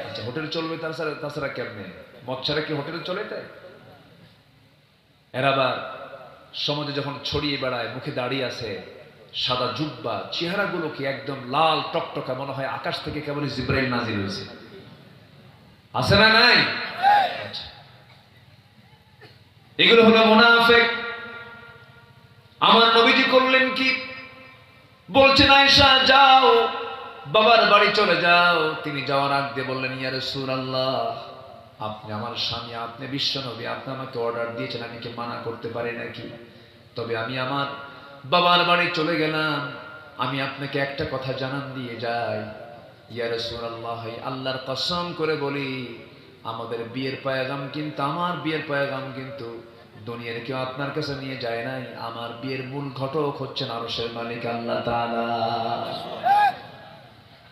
আচ্ছা, হোটেল চলবে তাছাড়া কেমনে? মদ ছাড়া কি হোটেল চলে? তাই এরা আবার সমাজে যখন ছড়িয়ে বেড়ায়, মুখে দাঁড়িয়ে আছে, সাদা জুব্বা, চেহারাগুলো কি একদম লাল টকটকা, মনে হয় আকাশ থেকে কেবল জিবরাইল নাজিল হয়েছে। আছে না নাই? আচ্ছা, এগুলো হলো মুনাফিক। আমার নবীজি করলেন কি? বলছেন, আয়েশা যাও, বাবার বাড়ি চলে যাও। তিনি যাওয়ার আগ দিয়ে বললেন, ইয়া রাসূলুল্লাহ, আপনি আমার স্বামী, আপনি বিশ্ব নবী, আপনি আমাকে অর্ডার দিয়েছেন, আমি কি মানা করতে পারি নাকি? তবে আমি আমার বাবার বাড়ি চলে গেলাম, আমি আপনাকে একটা কথা জানান দিয়ে যাই। ইয়া রাসূলুল্লাহ, আল্লাহর কসম করে বলি, আমাদের বিয়ের পয়গাম কিন্তু, আমার বিয়ের পয়গাম কিন্তু দুনিয়ার কেউ আপনার কাছে নিয়ে যায় নাই। আমার বিয়ের মূল ঘটক হচ্ছেন আরশের মালিক আল্লাহ তাআলা।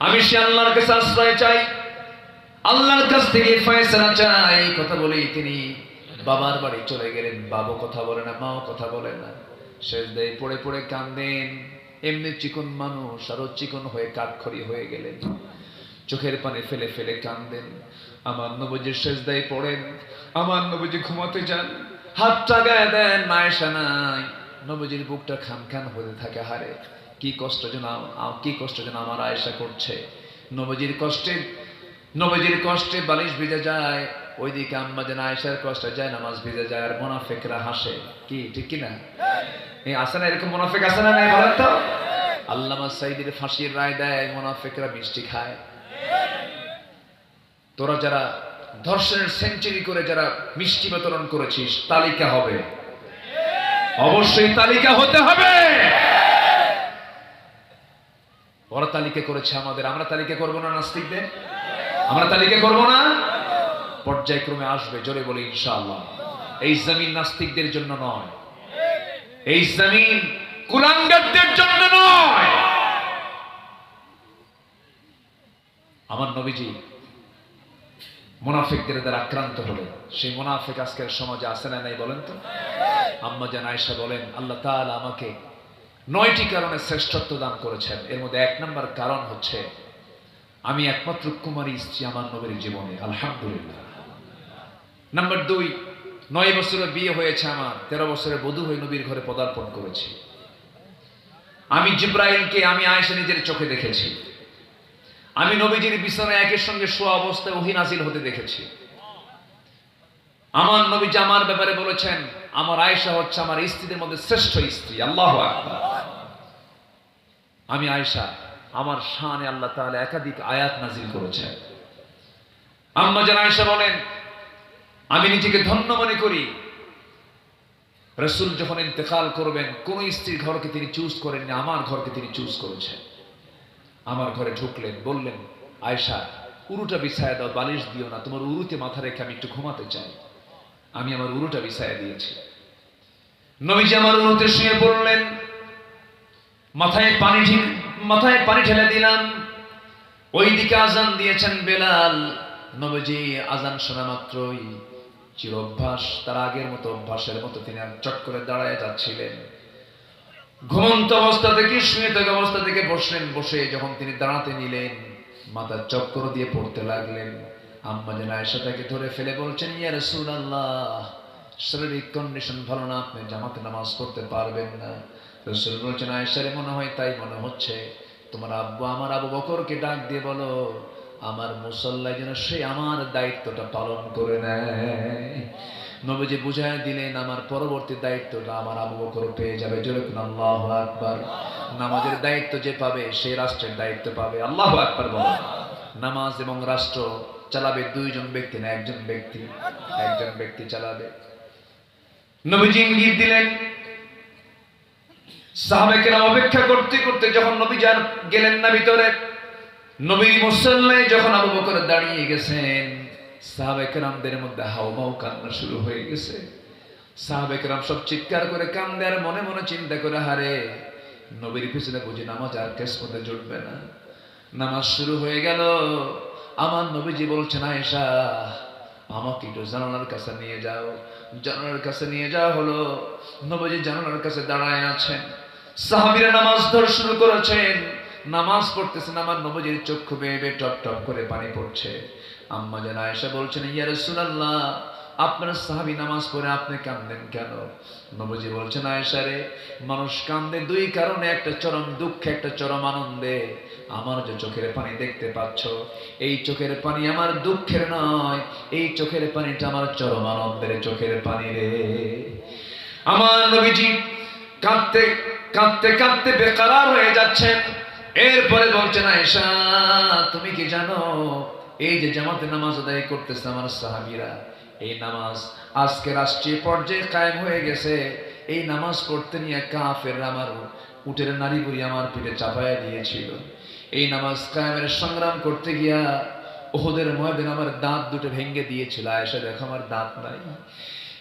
আমি সে আল্লাহর কাছে আশ্রয় চাই, আল্লাহর কাছ থেকে ফয়সালা চাই। কথা বলেই তিনি বাবার বাড়ি চলে গেলেন। বাবা কথা বলে না, মাও কথা বলে না, সেজদায় পড়ে পড়ে কাঁদেন। এমনি চিকন মানুষ, আরো চিকন হয়ে কাঠখড়ি হয়ে গেলেন, চোখের পানি ফেলে ফেলে কাঁদেন। আমার নবীজি সেজদায় পড়েন, আমার নবীজি ঘুমাতে যান, হাতটা গায়ে দেন, আয়েশা নাই। নবীজির বুকটা খান খান হতে থাকে, হারে কি কষ্ট যেন আমার আয়েশা করছে। নবীজির কষ্টে বালিশ ভিজে যায়, ওইদিকে আম্মাজান আয়েশার কষ্টে যায় নামাজ ভিজে যায়, আর মুনাফিকরা হাসে। কি ঠিক কিনা? এই আছে না এরকম মুনাফিক? আছে না নাই বলেন তো? আল্লামা সাইদির ফাঁসির রায় দেয়, মুনাফিকরা মিষ্টি খায়। তোরা যারা ধর্ষণের সেঞ্চুরি করে যারা মিষ্টি বিতরণ করেছিস, তালিকা হবে, অবশ্যই তালিকা হতে হবে। ওরা তালিকা করেছে আমাদের, আমরা তালিকা করবো না নাস্তিকদের? আমরা তালিকা করব না? পর্যায়ক্রমে আসবে, জোরে বলি ইনশাআল্লাহ। এই জমিন নাস্তিকদের জন্য নয়, এই জমিন কুলাঙ্গারদের জন্য নয়। আমার নবীজি মুনাফিকদের দ্বারা আক্রান্ত হলেন। সেই মুনাফিক আজকের সমাজে আছে না নাই বলেন তো? আম্মা জান আয়েশা বলেন, আল্লাহ তাআলা আমাকে 9টি কারণে শ্রেষ্ঠত্ব দান করেছেন। এর মধ্যে 1 নম্বর কারণ হচ্ছে আমি একমাত্র কুমারী স্ত্রী আমার নবীর জীবনে, আলহামদুলিল্লাহ। নাম্বার 2, 9 বছরের বিয়ে হয়েছে আমার, 13 বছরের বধূ হয়ে নবীর ঘরে পদার্পণ করেছি। আমি জিব্রাইলকে আমি আয়েশা নিজের চোখে দেখেছি। আমি নবীজির বিছানায় একের সঙ্গে শোয়া অবস্থায় ওহী নাজিল হতে দেখেছি। আমার নবীজি আমার ব্যাপারে বলেছেন, আমার আয়েশা হচ্ছে আমার স্ত্রীদের মধ্যে শ্রেষ্ঠ স্ত্রী। আল্লাহু আকবার। আমি আয়েশা, আমার শানে আল্লাহ তাআলা একাধিক আয়াত নাজিল করেছেন। আম্মা জান আয়েশা বলেন, আমি নিজেকে ধন্য মনে করি, রাসূল যখন ইন্তেকাল করবেন কোন স্ত্রীর ঘরকে তিনি চুজ করেননি, আমার ঘরকে তিনি চুজ করেছেন। আমার ঘরে ঢুকলেন, বললেন, আয়েশা উরুটা বিছায়া দাও, বালিশ দিও না, তোমার উরুতে মাথা রেখে আমি একটু ঘুমাতে চাই। আমি আমার উরুটা বিছায়া দিয়েছি। নবীজি আমার উরুতে শুয়ে পড়লেন, মাথায় পানি ঢেলে দিলাম। ওইদিকে আজান দিয়েছেন বেলাল। নবীজি আজান শোনা মাত্রই চির অভ্যাস, তার আগের মতো অভ্যাসের মতো তিনি চট করে দাঁড়ায় যাচ্ছিলেন। ঘুমন্ত অবস্থা থেকে, শুয়ে থাকা অবস্থা থেকে বসলেন। বসে যখন তিনি দাঁড়াতে নিলেন, মাথার চক্কর দিয়ে পড়তে লাগলেন। আম্মা জান আয়েশা তাকে ধরে ফেলে বলছেন, ইয়া রাসূলুল্লাহ, শারীরিক কন্ডিশন ভালো না, আপনি জামাতে নামাজ পড়তে পারবেন না। রাসূল বলছেন, আয়েশা রে, মনে হয় তাই মনে হচ্ছে। তোমার আব্বু আমার আবু বকরকে ডাক দিয়ে বলো আমার মুসল্লায় যেন সে আমার দায়িত্বটা পালন করে নেয়। নবীজি বুঝায় দিলেন, আমার পরবর্তী দায়িত্বটা আমার আবু বকর পেয়ে যাবে। যেরকম আল্লাহু আকবার। নামাজের দায়িত্ব যে পাবে সে রাষ্ট্রের দায়িত্ব পাবে। আল্লাহু আকবার বলেন। নামাজ এবং রাষ্ট্র চালাবে 2 জন ব্যক্তি না, একজন ব্যক্তি চালাবে। নবীজি ইঙ্গিত দিলেন। সাহাবায়ে কেরাম অপেক্ষা করতে করতে যখন নবী গেলেন না ভিতরে, নবীর মুসল্লায় যখন আবু বকর দাঁড়িয়ে গেছেন, সাহাবায়ে কেরামদের মধ্যে হাউমাউ কান্না শুরু হয়ে গেছে। সাহাবায়ে কেরাম সব চিৎকার করে কান্দে আর মনে মনে চিন্তা করে, হারে নবীর পিছনে বুঝি নামাজ আর কিসমতে জুটবে না। নামাজ শুরু হয়ে গেল। আমার নবীজি বলছেন, আয়েশা আমাকে একটু জানালার কাছে নিয়ে যাও। জানালার কাছে নিয়ে যাওয়া হলো। নবীজি জানালার কাছে দাঁড়ায় আছেন। সাহাবীরা নামাজ ধরে শুরু করেছেন, নামাজ পড়তেছেন। আমার নবীজির চক্ষু বেয়ে বেয়ে টপ টপ করে পানি পড়ছে। আম্মা জান আয়েশা বলছেন, ইয়া রাসূলুল্লাহ, আপনার সাহাবী নামাজ পড়ে আপনি কাঁদেন কেন? নবীজি বলছেন, আয়েশা রে, মানুষ কাঁদে 2 কারণে, একটা চরম দুঃখে, একটা চরম আনন্দে। আমার যে চোখের পানি দেখতে পাচ্ছ, এই চোখের পানি আমার দুঃখের নয়, এই চোখের পানিটা আমার চরম আনন্দের চোখের পানি রে। আমার নবীজি কাঁদতে কাঁদতে কাঁদতে বেকারার হয়ে যাচ্ছেন। এরপরে বলছেন, আয়েশা তুমি কি জানো, এই যে জামাতে নামাজ আদায় করতেছে আমার সাহাবীরা, এই নামাজ আজকে রাষ্ট্রীয় পর্যায়ে কায়েম হয়ে গেছে। এই নামাজ পড়তে নিয়ে কাফেররা আমার উটের নারী বুড়ি আমার পিঠে চাপায়া দিয়েছিল। এই নামাজ কায়েমের সংগ্রাম করতে গিয়া উহুদের ময়দানে আমার দাঁত দুটো ভেঙে দিয়েছিল। আয়েশা দেখো আমার দাঁত নাই।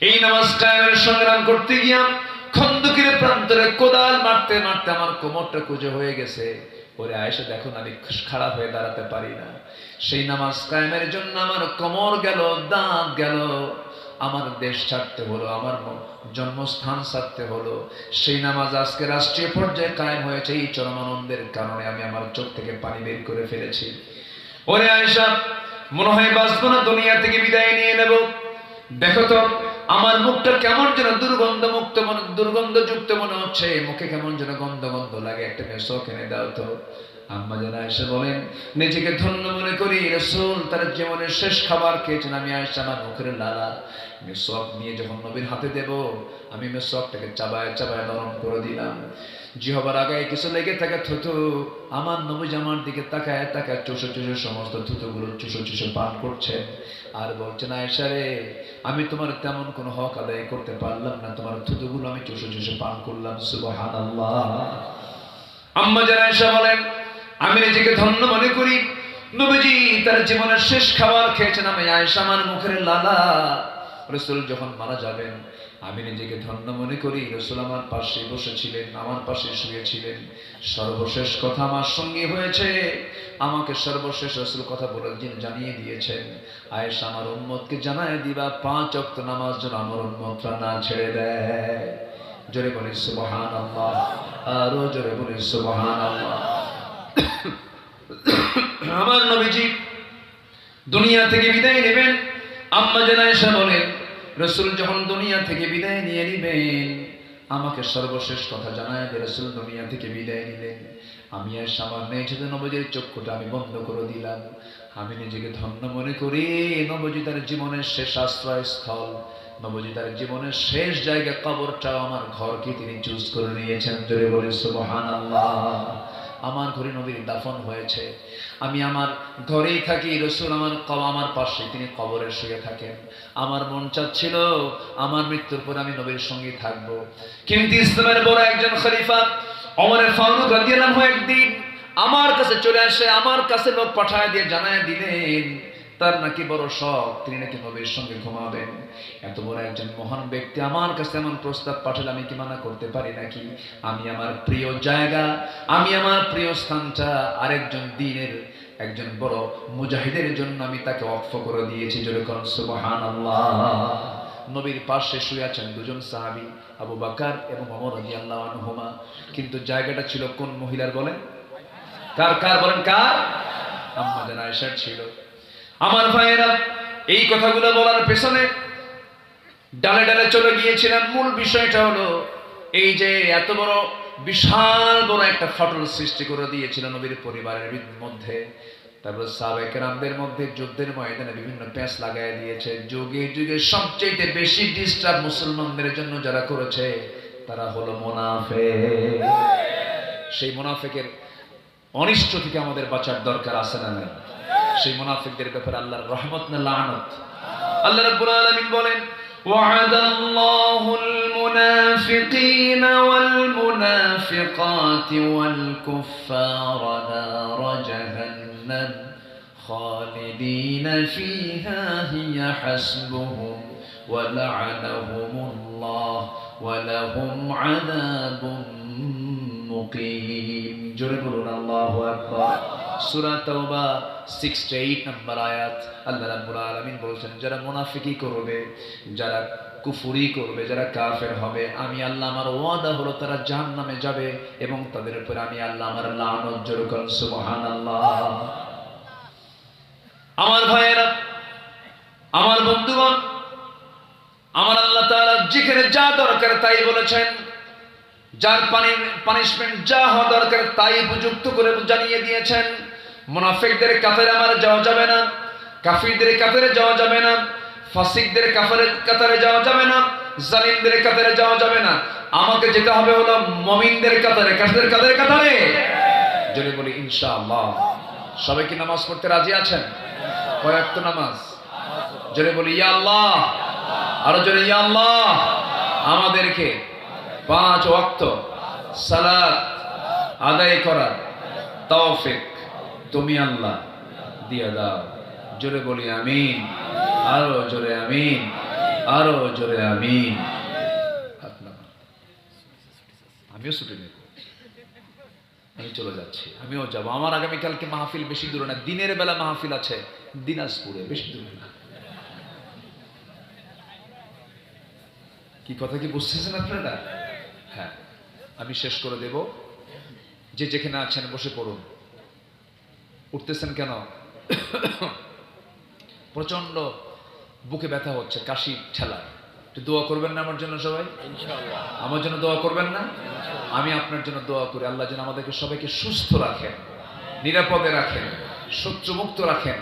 এই নামাজ কায়েমের সংগ্রাম করতে গিয়া খন্দকের প্রান্তরে কোদাল মারতে মারতে আমার কোমরটা কুঁজো হয়ে গেছে। ওরে আয়েশা দেখো না, আমি খারাপ হয়ে দাঁড়াতে পারি না। সেই নামাজ কায়েমের জন্য আমার কোমর গেল, দাঁত গেল, আমার দেশ ছাড়তে হলো, আমার জন্মস্থান ছাড়তে হলো। সেই নামাজ আজকে রাষ্ট্রীয় পর্যায়ে কায়েম হয়েছে। এই চরম আনন্দের কারণে আমি আমার চোখ থেকে পানি বের করে ফেলেছি। ওরে আয়েশা, মনে হয় বাঁচবো না, দুনিয়া থেকে বিদায় নিয়ে নেব। দেখো তো আমার মুখটা কেমন যেন দুর্গন্ধযুক্ত মনে হচ্ছে, মুখে কেমন যেন গন্ধ গন্ধ লাগে, একটা মেসক এনে দাও তো। আম্মা জান আয়েশা বলেন, নিজেকে ধন্য মনে করি, রাসূল তার জীবনের শেষ খাবার খেয়েছেন। আমি আয়েশা আমার মুখের লালা মেসক নিয়ে যখন নবীর হাতে দেব, আমি মেসকটাকে চাবায় চাবায় নরম করে দিলাম। জিহবার আগায় কিছু লেগে থাকে থুতু, আমার নবী আমার দিকে তাকায় তাকায় চুষে চুষে সমস্ত থুতুগুলো চুষে চুষে পান করছেন। আর বলছেন, আয়েশা রে, আমি তোমার তেমন কোনো হক আদায় করতে পারলাম না, তোমার থুতুগুলো আমি চুষে চুষে পান করলাম। সুবহানাল্লাহ। আম্মা জান আয়েশা বলেন, আমি নিজেকে ধন্য মনে করি, নবীজি তার জীবনের শেষ খাবার খেয়েছেন আমি আয়েশা আমার মুখের লালা। রাসূল যখন মারা যাবেন আমি নিজেকে ধন্য মনে করি, রাসূল আমার পাশে বসেছিলেন, আমার পাশে শুয়েছিলেন। সর্বশেষ কথা আমার সঙ্গে হয়েছে, আমাকে সর্বশেষ রাসূল কথা বলে জানিয়ে দিয়েছেন, আয়েশা আমার উম্মতকে জানায় দিবা 5 ওয়াক্ত নামাজ যেন আমার উম্মতরা না ছেড়ে দেয়। জোরে বলি সুবহানাল্লাহ, আরো জোরে বলি সুবহানাল্লাহ। আমার নবীজি দুনিয়া থেকে বিদায় নেবেন, আম্মা জান আয়েশা বলেন রাসূল যখন দুনিয়া থেকে বিদায় নিয়ে নেবেন আমাকে সর্বশেষ কথা জানায় যে রাসূল দুনিয়া থেকে বিদায় নিলেন। আমি আর সামনে এসে নবীজির চক্ষুটা আমি বন্ধ করে দিলাম। আমি নিজেকে ধন্য মনে করি, নবীজি তার জীবনের শেষ আশ্রয়স্থল, নবীজি তার জীবনের শেষ জায়গা কবরটাও আমার ঘরকে তিনি চুজ করে নিয়েছেন। জোরে বলি সুবহানাল্লাহ। আমার ঘরে নবীর দাফন হয়েছে, আমি আমার ঘরেই থাকি, রাসূল আমার পাশে তিনি কবরে শুয়ে থাকেন। আমার মন চাচ্ছিল আমার মৃত্যুর পর আমি নবীর সঙ্গে থাকব, কিন্তু ইসলামের বড় একজন খলিফা ওমর ফারুক রাদিয়াল্লাহু আনহু একদিন আমার কাছে চলে আসে, আমার কাছে লোক পাঠায় দিয়ে জানায় দিলেন তার নাকি বড় শখ, তিনি নাকি নবীর সঙ্গে ঘুমাবেন। এত বড় একজন মহান ব্যক্তি আমার কাছে এমন প্রস্তাব পাঠালে আমি কি মানা করতে পারি নাকি? আমি আমার প্রিয় জায়গা, আমি আমার প্রিয় স্থানটা আরেকজন দ্বীনের একজন বড় মুজাহিদের জন্য আমি তাকে ওয়াকফ করে দিয়েছি। জোরে বলুন সুবহানাল্লাহ। নবীর পাশে শুয়ে আছেন দুজন সাহাবী, আবু বকর এবং ওমর রাদিয়াল্লাহু আনহুমা। কিন্তু জায়গাটা ছিল কোন মহিলার বলেন? কার বলেন? কার? আম্মা জান আয়েশার ছিল। আমার ভাইয়েরা, এই কথাগুলো বলার পেছনে ডালে ডালে চলে গিয়েছিলাম। মূল বিষয়টা হলো এই যে এত বড় বিশাল বড় একটা ফাটল সৃষ্টি করে দিয়েছিল নবীর পরিবারের মধ্যে। তারপর সাহাবায়ে কেরামদের মধ্যে যুদ্ধের ময়দানে বিভিন্ন প্যাঁচ লাগায় দিয়েছে। যুগে যুগে সবচেয়ে বেশি ডিস্টার্ব মুসলমানদের জন্য যারা করেছে তারা হলো মুনাফিক। সেই মুনাফিকের অনিষ্ট থেকে আমাদের বাঁচার দরকার আছে না নাই? সেই মুনাফিকদের ব্যাপারে আল্লাহর রহমত না লানত? আল্লাহ রাব্বুল আলামিন বলেন وعد الله المنافقين والمنافقات والكفار نار جهنم خالدين فيها هي حسبهم ولعنهم الله ولهم عذاب মুকিম। জোরে বলুন আল্লাহু আকবার। সূরা তাওবা 68 নম্বর আয়াত। আল্লাহ রাব্বুল আলামিন বলেছেন যারা মুনাফিকি করবে, যারা কুফরি করবে, যারা কাফের হবে, আমি আল্লাহ আমার ওয়াদা হলো তারা জাহান্নামে যাবে এবং তাদের উপর আমি আল্লাহ আমার লানত। জোরে বলুন সুবহানাল্লাহ। আমার ভাইয়েরা, আমার বন্ধুগণ, আমার আল্লাহ তাআলা যেখানে যা দরকার তাই বলেছেন, যার পানিশমেন্ট যা হওয়া দরকার তাই উপযুক্ত করে জানিয়ে দিয়েছেন। মুনাফিকদের কাতারে আমার যাওয়া যাবে না, কাফিরদের কাতারে যাওয়া যাবে না, ফাসিকদের কাতারে যাওয়া যাবে না, জালিমদের কাতারে যাওয়া যাবে না। আমাকে যেতে হবে হলো মুমিনদের কাতারে। কাদের কাতারে? যদি বলি ইনশাআল্লাহ। সবাই কি নামাজ পড়তে রাজি আছেন? কয় ওয়াক্ত নামাজ? যদি বলি ইয়া আল্লাহ, আরো জোরে ইয়া আল্লাহ। আমাদেরকে 5 ওয়াক্ত সালাত আদায় করার তৌফিক তুমি আল্লাহ দিয়ে দাও। জোরে বলি আমিন, আরো জোরে আমিন, আরো জোরে আমিন। আমিও ছুটি নেব, আমি চলে যাচ্ছি, আমিও যাবো। আমার আগামীকালকে মাহফিল বেশি দূরে না, দিনের বেলা মাহফিল আছে দিনাজপুরে, বেশি দূরে না। কি কথা কি বুঝতেছেন আপনারা? হ্যাঁ, আমি শেষ করে দেব। যে যেখানে আছেন বসে পড়ুন। উঠতেছেন কেন? প্রচন্ড বুকে ব্যথা হচ্ছে, কাশি ঠেলা। একটু দোয়া করবেন না আমার জন্য সবাই? ইনশাআল্লাহ। আমার জন্য দোয়া করবেন না? আমি আপনার জন্য দোয়া করি আল্লাহ যেন আমাদেরকে সবাইকে সুস্থ রাখেন, নিরাপদে রাখেন, শত্রুমুক্ত রাখেন।